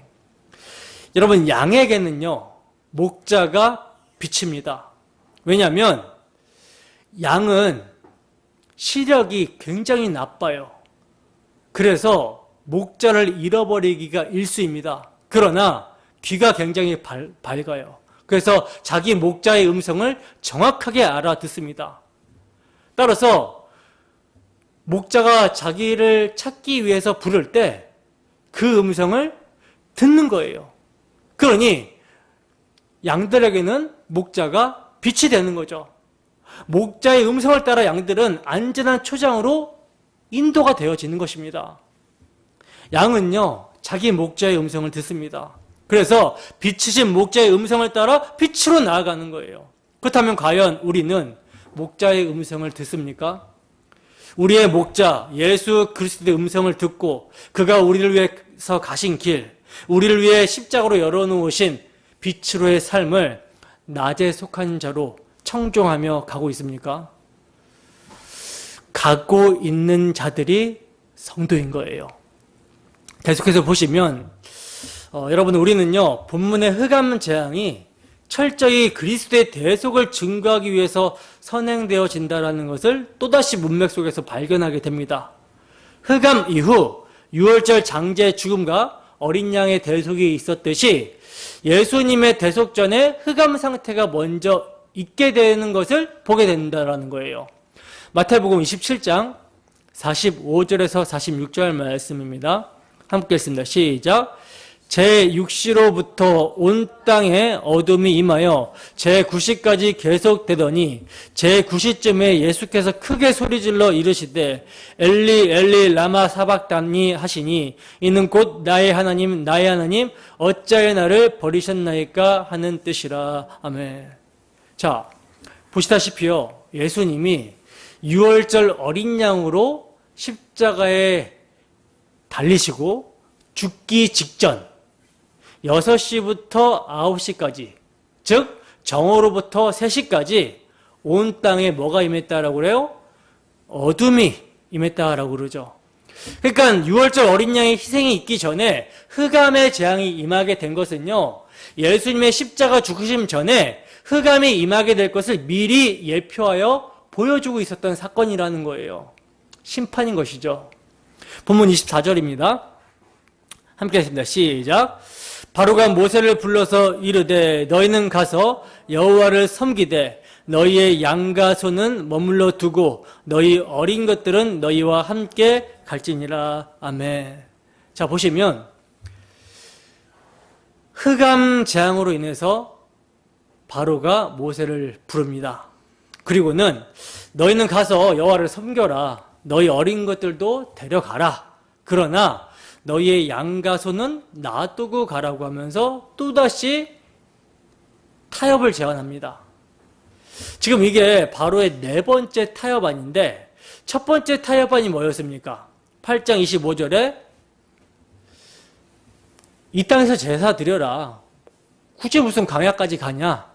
여러분, 양에게는요, 목자가 빛입니다. 왜냐하면 양은 시력이 굉장히 나빠요. 그래서 목자를 잃어버리기가 일수입니다. 그러나 귀가 굉장히 밝아요. 그래서 자기 목자의 음성을 정확하게 알아듣습니다. 따라서 목자가 자기를 찾기 위해서 부를 때 그 음성을 듣는 거예요. 그러니 양들에게는 목자가 빛이 되는 거죠. 목자의 음성을 따라 양들은 안전한 초장으로 인도가 되어지는 것입니다. 양은요, 자기 목자의 음성을 듣습니다. 그래서 빛이신 목자의 음성을 따라 빛으로 나아가는 거예요. 그렇다면 과연 우리는 목자의 음성을 듣습니까? 우리의 목자 예수 그리스도의 음성을 듣고 그가 우리를 위해서 가신 길, 우리를 위해 십자가로 열어놓으신 빛으로의 삶을 낮에 속한 자로 청종하며 가고 있습니까? 가고 있는 자들이 성도인 거예요. 계속해서 보시면 여러분, 우리는요, 본문의 흑암 재앙이 철저히 그리스도의 대속을 증거하기 위해서 선행되어진다는 것을 또다시 문맥 속에서 발견하게 됩니다. 흑암 이후 유월절 장제 죽음과 어린 양의 대속이 있었듯이 예수님의 대속 전에 흑암 상태가 먼저 있게 되는 것을 보게 된다는 거예요. 마태복음 27장 45절에서 46절 말씀입니다. 함께 읽습니다. 시작. 제6시로부터 온 땅에 어둠이 임하여 제9시까지 계속되더니 제9시쯤에 예수께서 크게 소리질러 이르시되 엘리 엘리 라마 사박다니 하시니 이는 곧 나의 하나님 어찌하여 나를 버리셨나이까 하는 뜻이라. 아멘. 자, 보시다시피요, 예수님이 유월절 어린 양으로 십자가에 달리시고 죽기 직전 6시부터 9시까지, 즉 정오로부터 3시까지 온 땅에 뭐가 임했다라고 그래요? 어둠이 임했다라고 그러죠. 그러니까 유월절 어린 양의 희생이 있기 전에 흑암의 재앙이 임하게 된 것은요, 예수님의 십자가 죽으심 전에 흑암이 임하게 될 것을 미리 예표하여 보여주고 있었던 사건이라는 거예요. 심판인 것이죠. 본문 24절입니다. 함께 하겠습니다. 시작. 바로가 모세를 불러서 이르되 너희는 가서 여호와를 섬기되 너희의 양과 소는 머물러 두고 너희 어린 것들은 너희와 함께 갈지니라. 아멘. 자, 보시면 흑암 재앙으로 인해서 바로가 모세를 부릅니다. 그리고는 너희는 가서 여호와를 섬겨라. 너희 어린 것들도 데려가라. 그러나 너희의 양과 소는 놔두고 가라고 하면서 또다시 타협을 제안합니다. 지금 이게 바로의 네 번째 타협안인데 첫 번째 타협안이 뭐였습니까? 8장 25절에 이 땅에서 제사 드려라. 굳이 무슨 광야까지 가냐?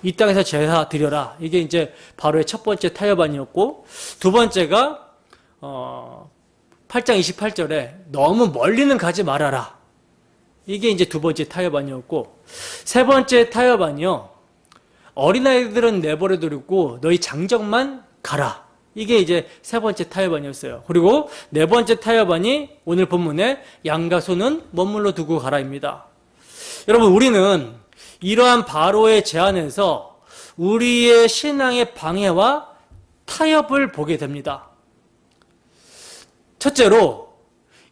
이 땅에서 제사 드려라. 이게 이제 바로의 첫 번째 타협안이었고, 두 번째가 8장 28절에 너무 멀리는 가지 말아라. 이게 이제 두 번째 타협안이었고, 세 번째 타협안이요. 어린아이들은 내버려두고 너희 장정만 가라. 이게 이제 세 번째 타협안이었어요. 그리고 네 번째 타협안이 오늘 본문에 양과 소는 머물러 두고 가라입니다. 여러분, 우리는 이러한 바로의 제안에서 우리의 신앙의 방해와 타협을 보게 됩니다. 첫째로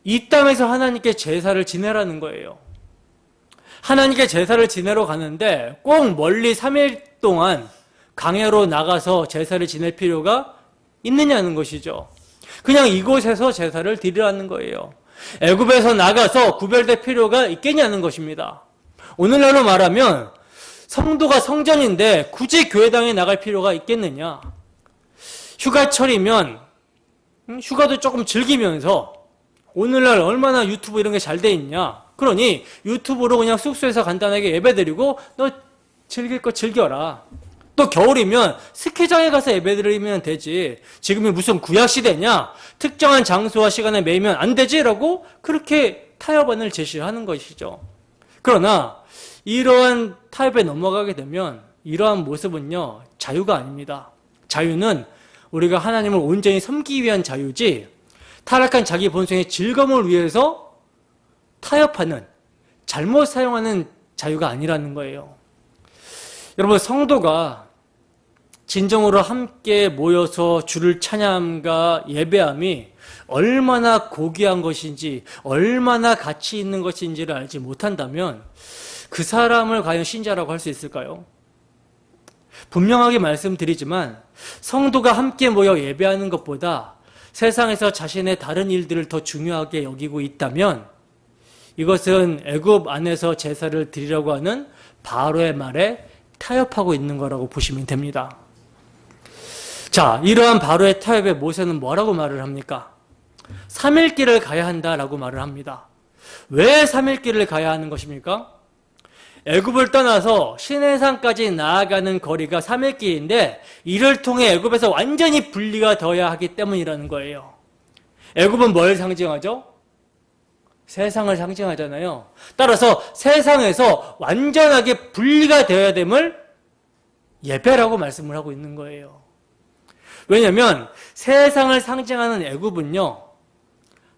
이 땅에서 하나님께 제사를 지내라는 거예요. 하나님께 제사를 지내러 가는데 꼭 멀리 3일 동안 광야로 나가서 제사를 지낼 필요가 있느냐는 것이죠. 그냥 이곳에서 제사를 드리라는 거예요. 애굽에서 나가서 구별될 필요가 있겠냐는 것입니다. 오늘날로 말하면 성도가 성전인데 굳이 교회당에 나갈 필요가 있겠느냐. 휴가철이면 휴가도 조금 즐기면서 오늘날 얼마나 유튜브 이런 게 잘 돼 있냐. 그러니 유튜브로 그냥 숙소에서 간단하게 예배드리고 너 즐길 거 즐겨라. 또 겨울이면 스키장에 가서 예배드리면 되지. 지금이 무슨 구약시대냐. 특정한 장소와 시간에 매이면 안 되지 라고 그렇게 타협안을 제시하는 것이죠. 그러나 이러한 타협에 넘어가게 되면 이러한 모습은요, 자유가 아닙니다. 자유는 우리가 하나님을 온전히 섬기기 위한 자유지 타락한 자기 본성의 즐거움을 위해서 타협하는, 잘못 사용하는 자유가 아니라는 거예요. 여러분, 성도가 진정으로 함께 모여서 주를 찬양함과 예배함이 얼마나 고귀한 것인지, 얼마나 가치 있는 것인지를 알지 못한다면 그 사람을 과연 신자라고 할 수 있을까요? 분명하게 말씀드리지만 성도가 함께 모여 예배하는 것보다 세상에서 자신의 다른 일들을 더 중요하게 여기고 있다면 이것은 애굽 안에서 제사를 드리려고 하는 바로의 말에 타협하고 있는 거라고 보시면 됩니다. 자, 이러한 바로의 타협에 모세는 뭐라고 말을 합니까? 3일 길을 가야 한다라고 말을 합니다. 왜 3일 길을 가야 하는 것입니까? 애굽을 떠나서 시내산까지 나아가는 거리가 3일 길인데 이를 통해 애굽에서 완전히 분리가 되어야 하기 때문이라는 거예요. 애굽은 뭘 상징하죠? 세상을 상징하잖아요. 따라서 세상에서 완전하게 분리가 되어야 됨을 예배라고 말씀을 하고 있는 거예요. 왜냐하면 세상을 상징하는 애굽은요,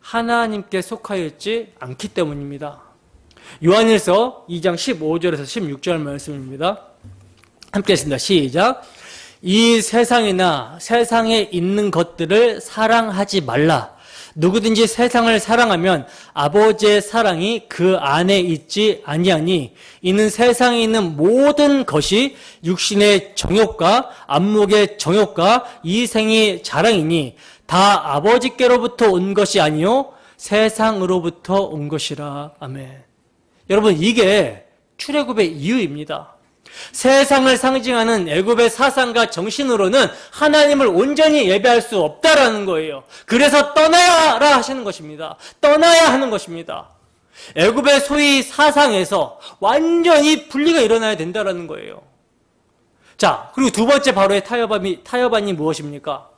하나님께 속하여 있지 않기 때문입니다. 요한일서 2장 15절에서 16절 말씀입니다. 함께 했습니다. 시작. 이 세상이나 세상에 있는 것들을 사랑하지 말라. 누구든지 세상을 사랑하면 아버지의 사랑이 그 안에 있지 아니하니 이는 세상에 있는 모든 것이 육신의 정욕과 안목의 정욕과 이생의 자랑이니 다 아버지께로부터 온 것이 아니요 세상으로부터 온 것이라. 아멘. 여러분, 이게 출애굽의 이유입니다. 세상을 상징하는 애굽의 사상과 정신으로는 하나님을 온전히 예배할 수 없다라는 거예요. 그래서 떠나야 하시는 것입니다. 떠나야 하는 것입니다. 애굽의 소위 사상에서 완전히 분리가 일어나야 된다라는 거예요. 자, 그리고 두 번째 바로의 타협안이 무엇입니까?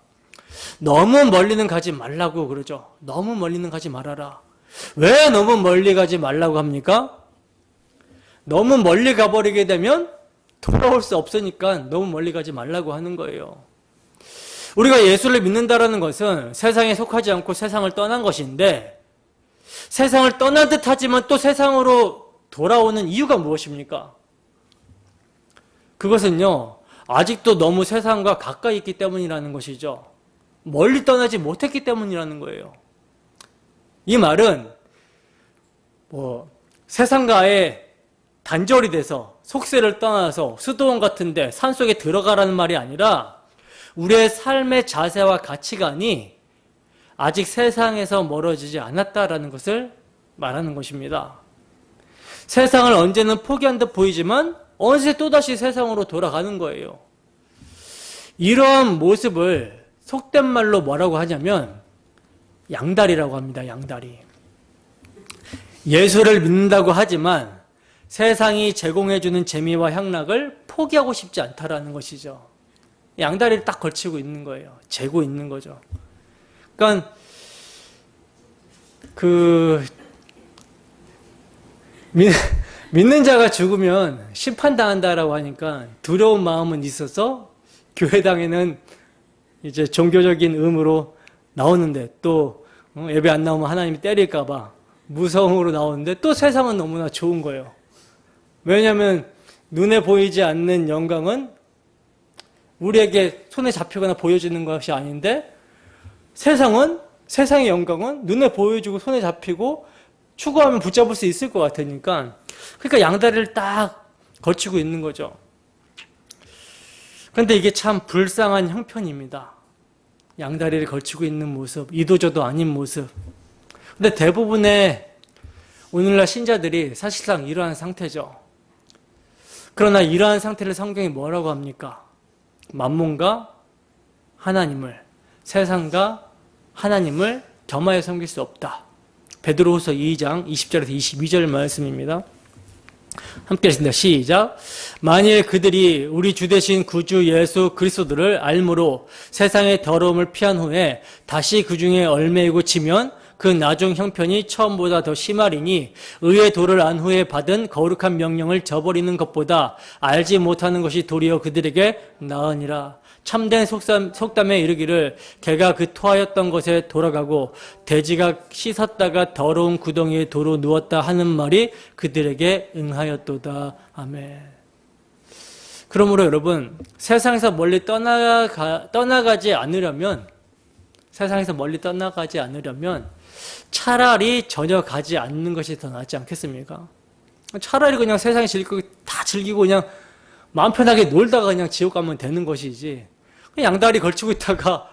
너무 멀리는 가지 말라고 그러죠. 너무 멀리는 가지 말아라. 왜 너무 멀리 가지 말라고 합니까? 너무 멀리 가버리게 되면 돌아올 수 없으니까 너무 멀리 가지 말라고 하는 거예요. 우리가 예수를 믿는다라는 것은 세상에 속하지 않고 세상을 떠난 것인데 세상을 떠난 듯 하지만 또 세상으로 돌아오는 이유가 무엇입니까? 그것은요, 아직도 너무 세상과 가까이 있기 때문이라는 것이죠. 멀리 떠나지 못했기 때문이라는 거예요. 이 말은 세상과의 단절이 돼서 속세를 떠나서 수도원 같은데 산속에 들어가라는 말이 아니라 우리의 삶의 자세와 가치관이 아직 세상에서 멀어지지 않았다라는 것을 말하는 것입니다. 세상을 언제는 포기한 듯 보이지만 어느새 또다시 세상으로 돌아가는 거예요. 이러한 모습을 속된 말로 뭐라고 하냐면 양다리라고 합니다. 양다리. 예수를 믿는다고 하지만 세상이 제공해주는 재미와 향락을 포기하고 싶지 않다라는 것이죠. 양다리를 딱 걸치고 있는 거예요. 재고 있는 거죠. 그러니까 믿는 자가 죽으면 심판당한다라고 하니까 두려운 마음은 있어서 교회당에는 이제 종교적인 의무로 나오는데 또 예배 안 나오면 하나님이 때릴까봐 무서움으로 나오는데 또 세상은 너무나 좋은 거예요. 왜냐하면 눈에 보이지 않는 영광은 우리에게 손에 잡히거나 보여지는 것이 아닌데 세상의 영광은 눈에 보여주고 손에 잡히고 추구하면 붙잡을 수 있을 것 같으니까 그러니까 양다리를 딱 걸치고 있는 거죠. 그런데 이게 참 불쌍한 형편입니다. 양다리를 걸치고 있는 모습, 이도저도 아닌 모습. 근데 대부분의 오늘날 신자들이 사실상 이러한 상태죠. 그러나 이러한 상태를 성경이 뭐라고 합니까? 만몬과 하나님을, 세상과 하나님을 겸하여 섬길 수 없다. 베드로후서 2장 20절에서 22절 말씀입니다. 함께 읽습니다. 시작. 만일 그들이 우리 주 되신 구주 예수 그리스도를 알므로 세상의 더러움을 피한 후에 다시 그 중에 얽매이고 지면 그 나중 형편이 처음보다 더 심하리니 의의 도를 안 후에 받은 거룩한 명령을 저버리는 것보다 알지 못하는 것이 도리어 그들에게 나으니라. 참된 속담에 이르기를 개가 그 토하였던 것에 돌아가고 돼지가 씻었다가 더러운 구덩이에 도로 누웠다 하는 말이 그들에게 응하였도다. 아멘. 그러므로 여러분, 세상에서 멀리 떠나가지 않으려면 차라리 전혀 가지 않는 것이 더 낫지 않겠습니까? 차라리 그냥 세상에 다 즐기고 그냥 마음 편하게 놀다가 그냥 지옥 가면 되는 것이지, 양다리 걸치고 있다가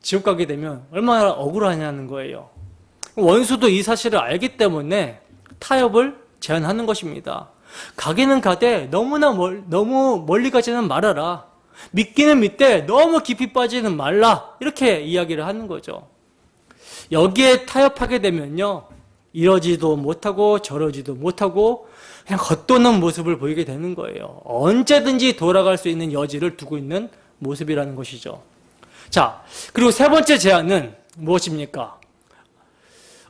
지옥 가게 되면 얼마나 억울하냐는 거예요. 원수도 이 사실을 알기 때문에 타협을 제안하는 것입니다. 가기는 가되 너무 멀리 가지는 말아라. 믿기는 믿되 너무 깊이 빠지는 말라. 이렇게 이야기를 하는 거죠. 여기에 타협하게 되면요, 이러지도 못하고 저러지도 못하고 그냥 겉도는 모습을 보이게 되는 거예요. 언제든지 돌아갈 수 있는 여지를 두고 있는 모습이라는 것이죠. 자, 그리고 세 번째 제안은 무엇입니까?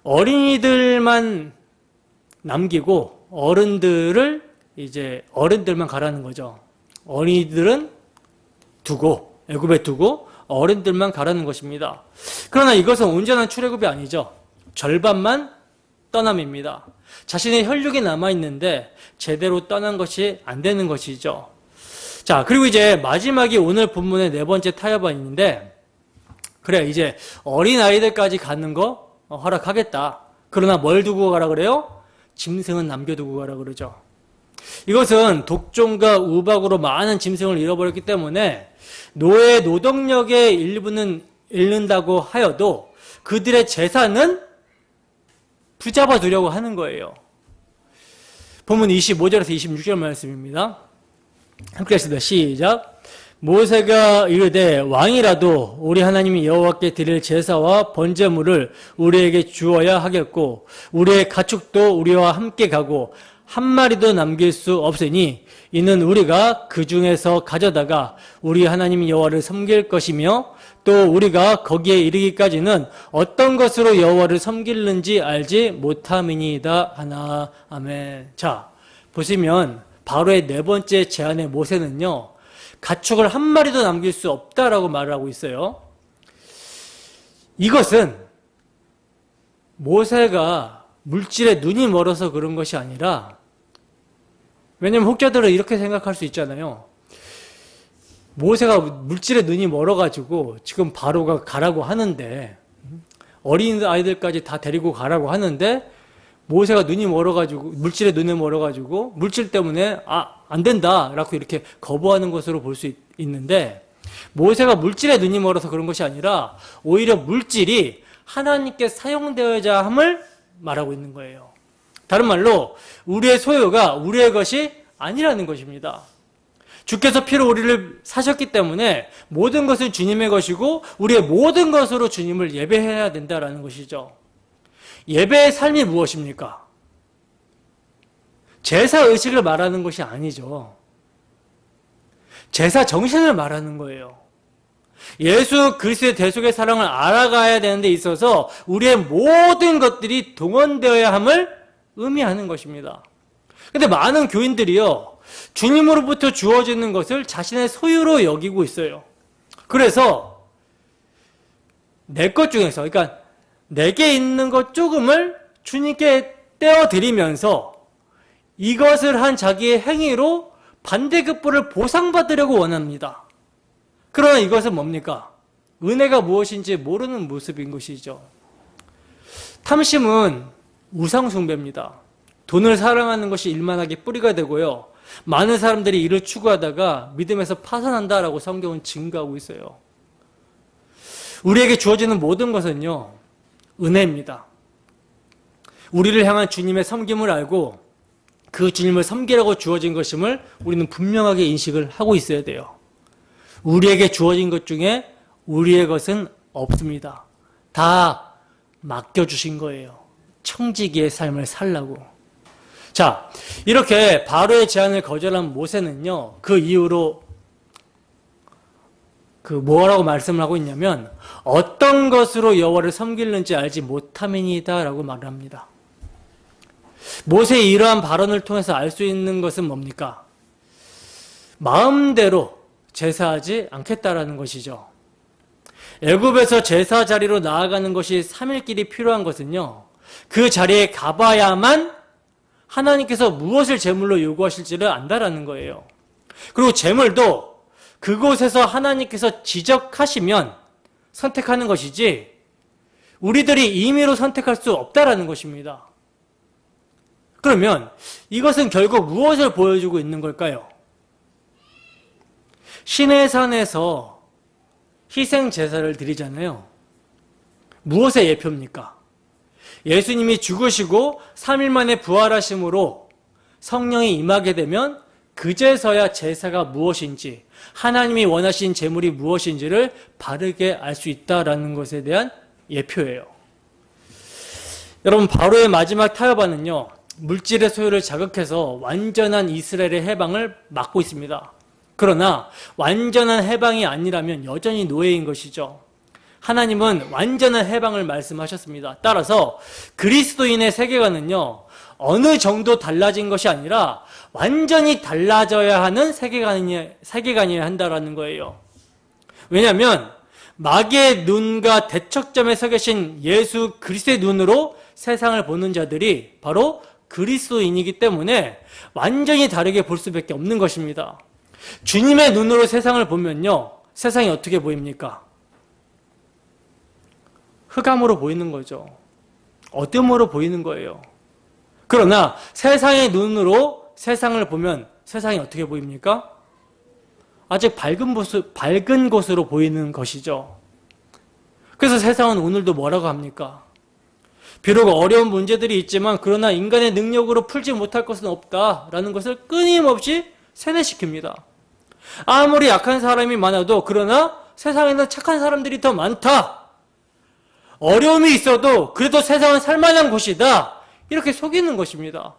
어린이들만 남기고 어른들만 가라는 거죠. 어린이들은 애굽에 두고 어른들만 가라는 것입니다. 그러나 이것은 온전한 출애굽이 아니죠. 절반만 떠남입니다. 자신의 혈육이 남아있는데 제대로 떠난 것이 안 되는 것이죠. 자, 그리고 이제 마지막이 오늘 본문의 네 번째 타협안인데, 그래, 이제 어린아이들까지 가는 거 허락하겠다. 그러나 뭘 두고 가라 그래요? 짐승은 남겨두고 가라 그러죠. 이것은 독종과 우박으로 많은 짐승을 잃어버렸기 때문에 노예 노동력의 일부는 잃는다고 하여도 그들의 재산은 붙잡아 두려고 하는 거예요. 본문 25절에서 26절 말씀입니다. 함께 하시다 시작. 모세가 이르되 왕이라도 우리 하나님 여호와께 드릴 제사와 번제물을 우리에게 주어야 하겠고 우리의 가축도 우리와 함께 가고 한 마리도 남길 수 없으니 이는 우리가 그 중에서 가져다가 우리 하나님 여호와를 섬길 것이며 또 우리가 거기에 이르기까지는 어떤 것으로 여호와를 섬기는지 알지 못함이니이다 하나. 아멘. 자, 보시면 바로의 네 번째 제안의 모세는요, 가축을 한 마리도 남길 수 없다라고 말을 하고 있어요. 이것은 모세가 물질에 눈이 멀어서 그런 것이 아니라, 왜냐면 혹자들은 이렇게 생각할 수 있잖아요. 모세가 물질에 눈이 멀어가지고 지금 바로가 가라고 하는데, 어린 아이들까지 다 데리고 가라고 하는데 모세가 눈이 멀어가지고, 물질에 눈에 멀어가지고, 물질 때문에, 안 된다. 라고 이렇게 거부하는 것으로 볼 수 있는데, 모세가 물질에 눈이 멀어서 그런 것이 아니라, 오히려 물질이 하나님께 사용되어야 함을 말하고 있는 거예요. 다른 말로, 우리의 소유가 우리의 것이 아니라는 것입니다. 주께서 피로 우리를 사셨기 때문에 모든 것은 주님의 것이고, 우리의 모든 것으로 주님을 예배해야 된다는 것이죠. 예배의 삶이 무엇입니까? 제사 의식을 말하는 것이 아니죠. 제사 정신을 말하는 거예요. 예수 그리스도의 대속의 사랑을 알아가야 되는 데 있어서 우리의 모든 것들이 동원되어야 함을 의미하는 것입니다. 근데 많은 교인들이요, 주님으로부터 주어지는 것을 자신의 소유로 여기고 있어요. 그래서 내 것 중에서, 그러니까 내게 있는 것 조금을 주님께 떼어드리면서 이것을 한 자기의 행위로 반대급부를 보상받으려고 원합니다. 그러나 이것은 뭡니까? 은혜가 무엇인지 모르는 모습인 것이죠. 탐심은 우상숭배입니다. 돈을 사랑하는 것이 일만하게 뿌리가 되고요, 많은 사람들이 이를 추구하다가 믿음에서 파산한다라고 성경은 증거하고 있어요. 우리에게 주어지는 모든 것은요, 은혜입니다. 우리를 향한 주님의 섬김을 알고 그 주님을 섬기라고 주어진 것임을 우리는 분명하게 인식을 하고 있어야 돼요. 우리에게 주어진 것 중에 우리의 것은 없습니다. 다 맡겨주신 거예요. 청지기의 삶을 살라고. 자, 이렇게 바로의 제안을 거절한 모세는요, 그 이후로 뭐라고 말씀을 하고 있냐면, 어떤 것으로 여호와를 섬기는지 알지 못함이니이다 라고 말을 합니다. 모세의 이러한 발언을 통해서 알 수 있는 것은 뭡니까? 마음대로 제사하지 않겠다라는 것이죠. 애굽에서 제사 자리로 나아가는 것이 3일길이 필요한 것은요, 그 자리에 가봐야만 하나님께서 무엇을 제물로 요구하실지를 안다라는 거예요. 그리고 제물도 그곳에서 하나님께서 지적하시면 선택하는 것이지, 우리들이 임의로 선택할 수 없다라는 것입니다. 그러면 이것은 결국 무엇을 보여주고 있는 걸까요? 시내산에서 희생 제사를 드리잖아요. 무엇의 예표입니까? 예수님이 죽으시고 3일 만에 부활하심으로 성령이 임하게 되면 그제서야 제사가 무엇인지, 하나님이 원하신 제물이 무엇인지를 바르게 알 수 있다라는 것에 대한 예표예요. 여러분, 바로의 마지막 타협안은요, 물질의 소유를 자극해서 완전한 이스라엘의 해방을 막고 있습니다. 그러나 완전한 해방이 아니라면 여전히 노예인 것이죠. 하나님은 완전한 해방을 말씀하셨습니다. 따라서 그리스도인의 세계관은요, 어느 정도 달라진 것이 아니라 완전히 달라져야 하는 세계관이어야 한다는 거예요. 왜냐하면 마귀의 눈과 대척점에 서 계신 예수 그리스도의 눈으로 세상을 보는 자들이 바로 그리스도인이기 때문에 완전히 다르게 볼 수밖에 없는 것입니다. 주님의 눈으로 세상을 보면요, 세상이 어떻게 보입니까? 흑암으로 보이는 거죠. 어둠으로 보이는 거예요. 그러나 세상의 눈으로 세상을 보면 세상이 어떻게 보입니까? 아직 밝은 곳으로 보이는 것이죠. 그래서 세상은 오늘도 뭐라고 합니까? 비록 어려운 문제들이 있지만 그러나 인간의 능력으로 풀지 못할 것은 없다라는 것을 끊임없이 세뇌시킵니다. 아무리 약한 사람이 많아도 그러나 세상에는 착한 사람들이 더 많다. 어려움이 있어도 그래도 세상은 살만한 곳이다. 이렇게 속이는 것입니다.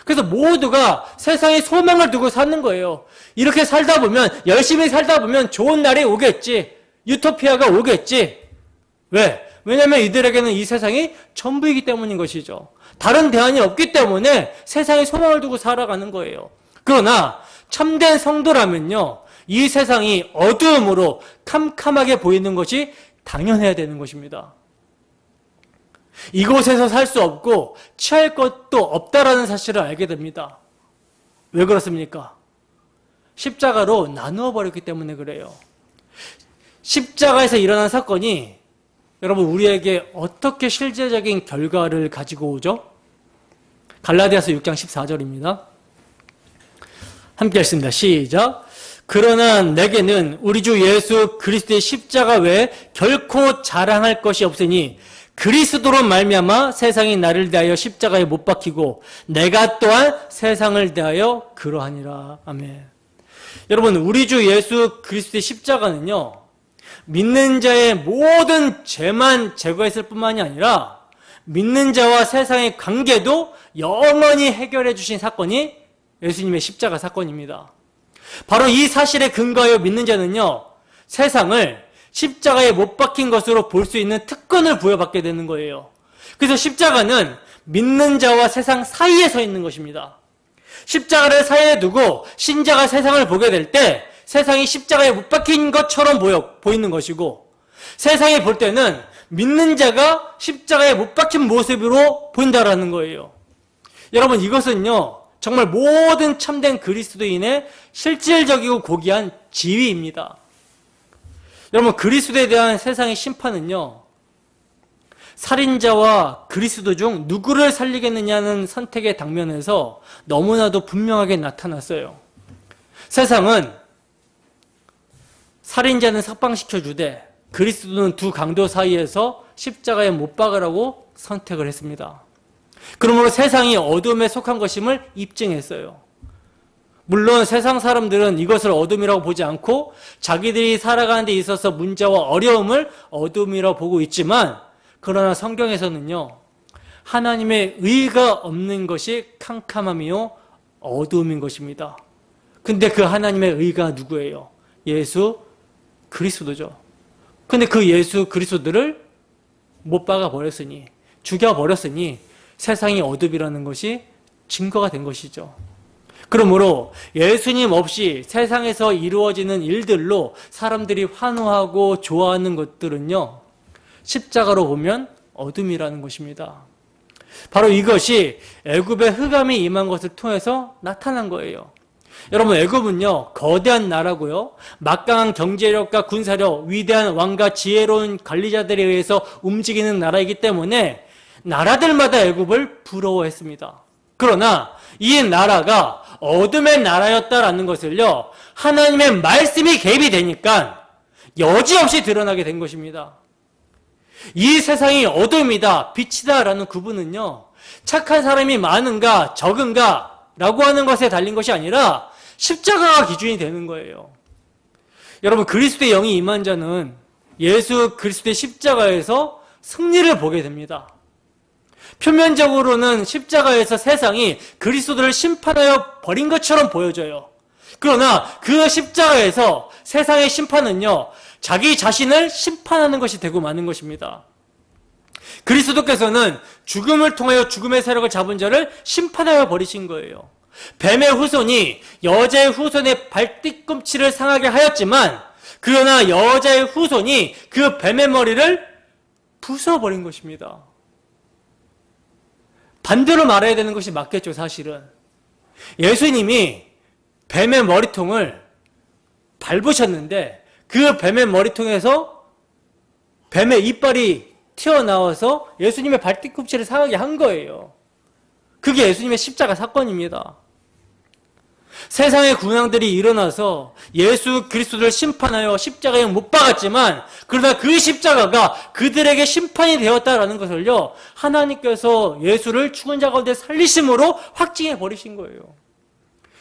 그래서 모두가 세상에 소망을 두고 사는 거예요. 이렇게 살다 보면, 열심히 살다 보면 좋은 날이 오겠지. 유토피아가 오겠지. 왜? 왜냐하면 이들에게는 이 세상이 전부이기 때문인 것이죠. 다른 대안이 없기 때문에 세상에 소망을 두고 살아가는 거예요. 그러나 참된 성도라면요, 이 세상이 어두움으로 캄캄하게 보이는 것이 당연해야 되는 것입니다. 이곳에서 살 수 없고 취할 것도 없다라는 사실을 알게 됩니다. 왜 그렇습니까? 십자가로 나누어 버렸기 때문에 그래요. 십자가에서 일어난 사건이 여러분 우리에게 어떻게 실제적인 결과를 가지고 오죠? 갈라디아서 6장 14절입니다. 함께 읽습니다. 시작. 그러나 내게는 우리 주 예수 그리스도의 십자가 외에 결코 자랑할 것이 없으니 그리스도로 말미암아 세상이 나를 대하여 십자가에 못 박히고 내가 또한 세상을 대하여 그러하니라. 아멘. 여러분, 우리 주 예수 그리스도의 십자가는요, 믿는 자의 모든 죄만 제거했을 뿐만이 아니라 믿는 자와 세상의 관계도 영원히 해결해 주신 사건이 예수님의 십자가 사건입니다. 바로 이 사실에 근거하여 믿는 자는요, 세상을 십자가에 못 박힌 것으로 볼 수 있는 특권을 부여받게 되는 거예요. 그래서 십자가는 믿는 자와 세상 사이에 서 있는 것입니다. 십자가를 사이에 두고 신자가 세상을 보게 될 때 세상이 십자가에 못 박힌 것처럼 보이는 것이고, 세상이 볼 때는 믿는 자가 십자가에 못 박힌 모습으로 보인다라는 거예요. 여러분, 이것은요, 정말 모든 참된 그리스도인의 실질적이고 고귀한 지위입니다. 여러분, 그리스도에 대한 세상의 심판은요, 살인자와 그리스도 중 누구를 살리겠느냐는 선택의 당면에서 너무나도 분명하게 나타났어요. 세상은 살인자는 석방시켜주되 그리스도는 두 강도 사이에서 십자가에 못 박으라고 선택을 했습니다. 그러므로 세상이 어둠에 속한 것임을 입증했어요. 물론 세상 사람들은 이것을 어둠이라고 보지 않고 자기들이 살아가는 데 있어서 문제와 어려움을 어둠이라고 보고 있지만, 그러나 성경에서는요, 하나님의 의가 없는 것이 캄캄함이요 어둠인 것입니다. 근데 그 하나님의 의가 누구예요? 예수 그리스도죠. 근데 그 예수 그리스도를 못 박아 버렸으니, 죽여 버렸으니 세상이 어둠이라는 것이 증거가 된 것이죠. 그러므로 예수님 없이 세상에서 이루어지는 일들로 사람들이 환호하고 좋아하는 것들은요, 십자가로 보면 어둠이라는 것입니다. 바로 이것이 애굽의 흑암이 임한 것을 통해서 나타난 거예요. 여러분, 애굽은요, 거대한 나라고요, 막강한 경제력과 군사력, 위대한 왕과 지혜로운 관리자들에 의해서 움직이는 나라이기 때문에 나라들마다 애굽을 부러워했습니다. 그러나 이 나라가 어둠의 나라였다라는 것을요, 하나님의 말씀이 개입이 되니까 여지없이 드러나게 된 것입니다. 이 세상이 어둠이다, 빛이다라는 구분은요, 착한 사람이 많은가 적은가 라고 하는 것에 달린 것이 아니라 십자가가 기준이 되는 거예요. 여러분, 그리스도의 영이 임한 자는 예수 그리스도의 십자가에서 승리를 보게 됩니다. 표면적으로는 십자가에서 세상이 그리스도를 심판하여 버린 것처럼 보여져요. 그러나 그 십자가에서 세상의 심판은요, 자기 자신을 심판하는 것이 되고 마는 것입니다. 그리스도께서는 죽음을 통하여 죽음의 세력을 잡은 자를 심판하여 버리신 거예요. 뱀의 후손이 여자의 후손의 발뒤꿈치를 상하게 하였지만, 그러나 여자의 후손이 그 뱀의 머리를 부숴버린 것입니다. 반대로 말해야 되는 것이 맞겠죠, 사실은. 예수님이 뱀의 머리통을 밟으셨는데 그 뱀의 머리통에서 뱀의 이빨이 튀어나와서 예수님의 발뒤꿈치를 상하게 한 거예요. 그게 예수님의 십자가 사건입니다. 세상의 군왕들이 일어나서 예수 그리스도를 심판하여 십자가에 못 박았지만, 그러나 그 십자가가 그들에게 심판이 되었다라는 것을요, 하나님께서 예수를 죽은 자 가운데 살리심으로 확증해 버리신 거예요.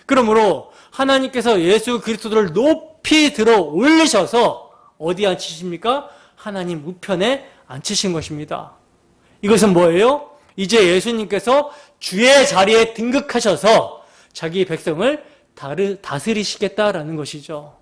그러므로 하나님께서 예수 그리스도를 높이 들어 올리셔서 어디 앉히십니까? 하나님 우편에 앉히신 것입니다. 이것은 뭐예요? 이제 예수님께서 주의 자리에 등극하셔서 자기 백성을 다스리시겠다라는 것이죠.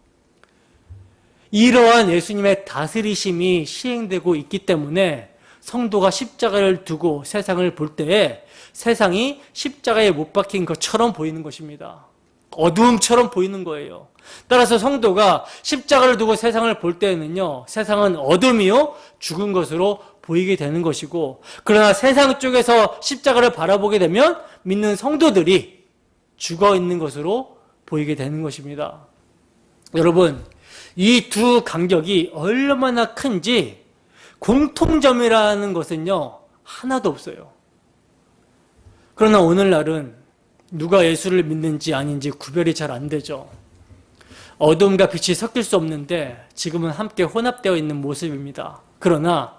이러한 예수님의 다스리심이 시행되고 있기 때문에 성도가 십자가를 두고 세상을 볼 때에 세상이 십자가에 못 박힌 것처럼 보이는 것입니다. 어두움처럼 보이는 거예요. 따라서 성도가 십자가를 두고 세상을 볼 때에는요, 세상은 어둠이요 죽은 것으로 보이게 되는 것이고, 그러나 세상 쪽에서 십자가를 바라보게 되면 믿는 성도들이 죽어 있는 것으로 보이게 되는 것입니다. 여러분, 이 두 간격이 얼마나 큰지 공통점이라는 것은요, 하나도 없어요. 그러나 오늘날은 누가 예수를 믿는지 아닌지 구별이 잘 안 되죠. 어둠과 빛이 섞일 수 없는데 지금은 함께 혼합되어 있는 모습입니다. 그러나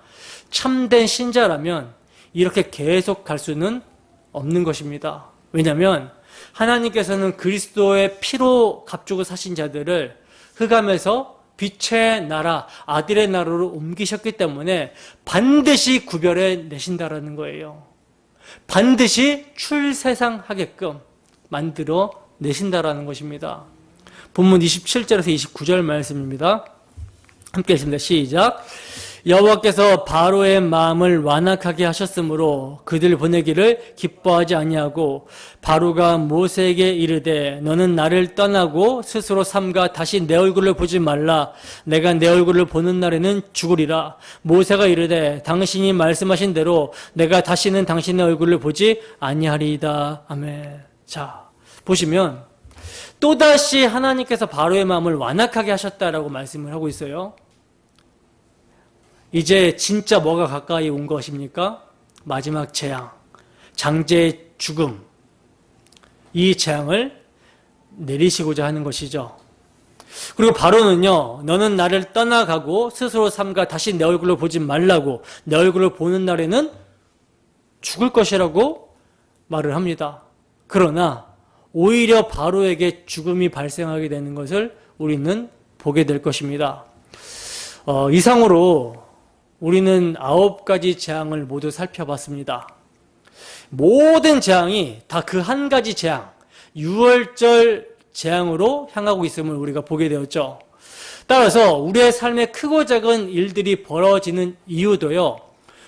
참된 신자라면 이렇게 계속 갈 수는 없는 것입니다. 왜냐하면 하나님께서는 그리스도의 피로 값주고 사신 자들을 흑암에서 빛의 나라, 아들의 나라로 옮기셨기 때문에 반드시 구별해 내신다라는 거예요. 반드시 출세상하게끔 만들어 내신다라는 것입니다. 본문 27절에서 29절 말씀입니다. 함께 읽습니다. 시작. 여호와께서 바로의 마음을 완악하게 하셨으므로 그들 보내기를 기뻐하지 아니하고 바로가 모세에게 이르되 너는 나를 떠나고 스스로 삼가 다시 내 얼굴을 보지 말라. 내가 내 얼굴을 보는 날에는 죽으리라. 모세가 이르되 당신이 말씀하신 대로 내가 다시는 당신의 얼굴을 보지 아니하리이다. 아멘. 자, 보시면 또다시 하나님께서 바로의 마음을 완악하게 하셨다라고 말씀을 하고 있어요. 이제 진짜 뭐가 가까이 온 것입니까? 마지막 재앙, 장제의 죽음, 이 재앙을 내리시고자 하는 것이죠. 그리고 바로는요, 너는 나를 떠나가고 스스로 삼가 다시 내 얼굴을 보지 말라고, 내 얼굴을 보는 날에는 죽을 것이라고 말을 합니다. 그러나 오히려 바로에게 죽음이 발생하게 되는 것을 우리는 보게 될 것입니다. 이상으로 우리는 9가지 재앙을 모두 살펴봤습니다. 모든 재앙이 다 그 한 가지 재앙, 유월절 재앙으로 향하고 있음을 우리가 보게 되었죠. 따라서 우리의 삶에 크고 작은 일들이 벌어지는 이유도요,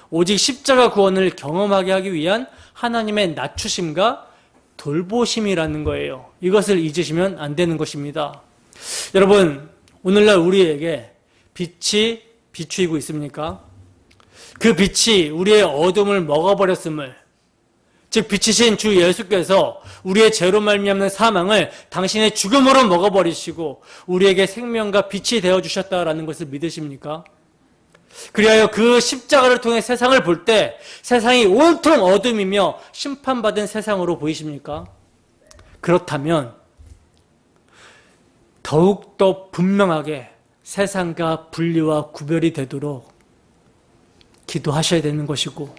오직 십자가 구원을 경험하게 하기 위한 하나님의 낮추심과 돌보심이라는 거예요. 이것을 잊으시면 안 되는 것입니다. 여러분, 오늘날 우리에게 빛이 비추이고 있습니까? 그 빛이 우리의 어둠을 먹어버렸음을, 즉 빛이신 주 예수께서 우리의 죄로 말미암는 사망을 당신의 죽음으로 먹어버리시고 우리에게 생명과 빛이 되어주셨다라는 것을 믿으십니까? 그리하여 그 십자가를 통해 세상을 볼 때 세상이 온통 어둠이며 심판받은 세상으로 보이십니까? 그렇다면 더욱더 분명하게 세상과 분리와 구별이 되도록 기도하셔야 되는 것이고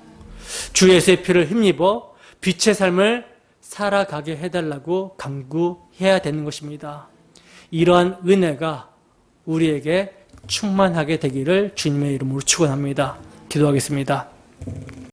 주 예수의 피를 힘입어 빛의 삶을 살아가게 해달라고 간구해야 되는 것입니다. 이러한 은혜가 우리에게 충만하게 되기를 주님의 이름으로 축원합니다. 기도하겠습니다.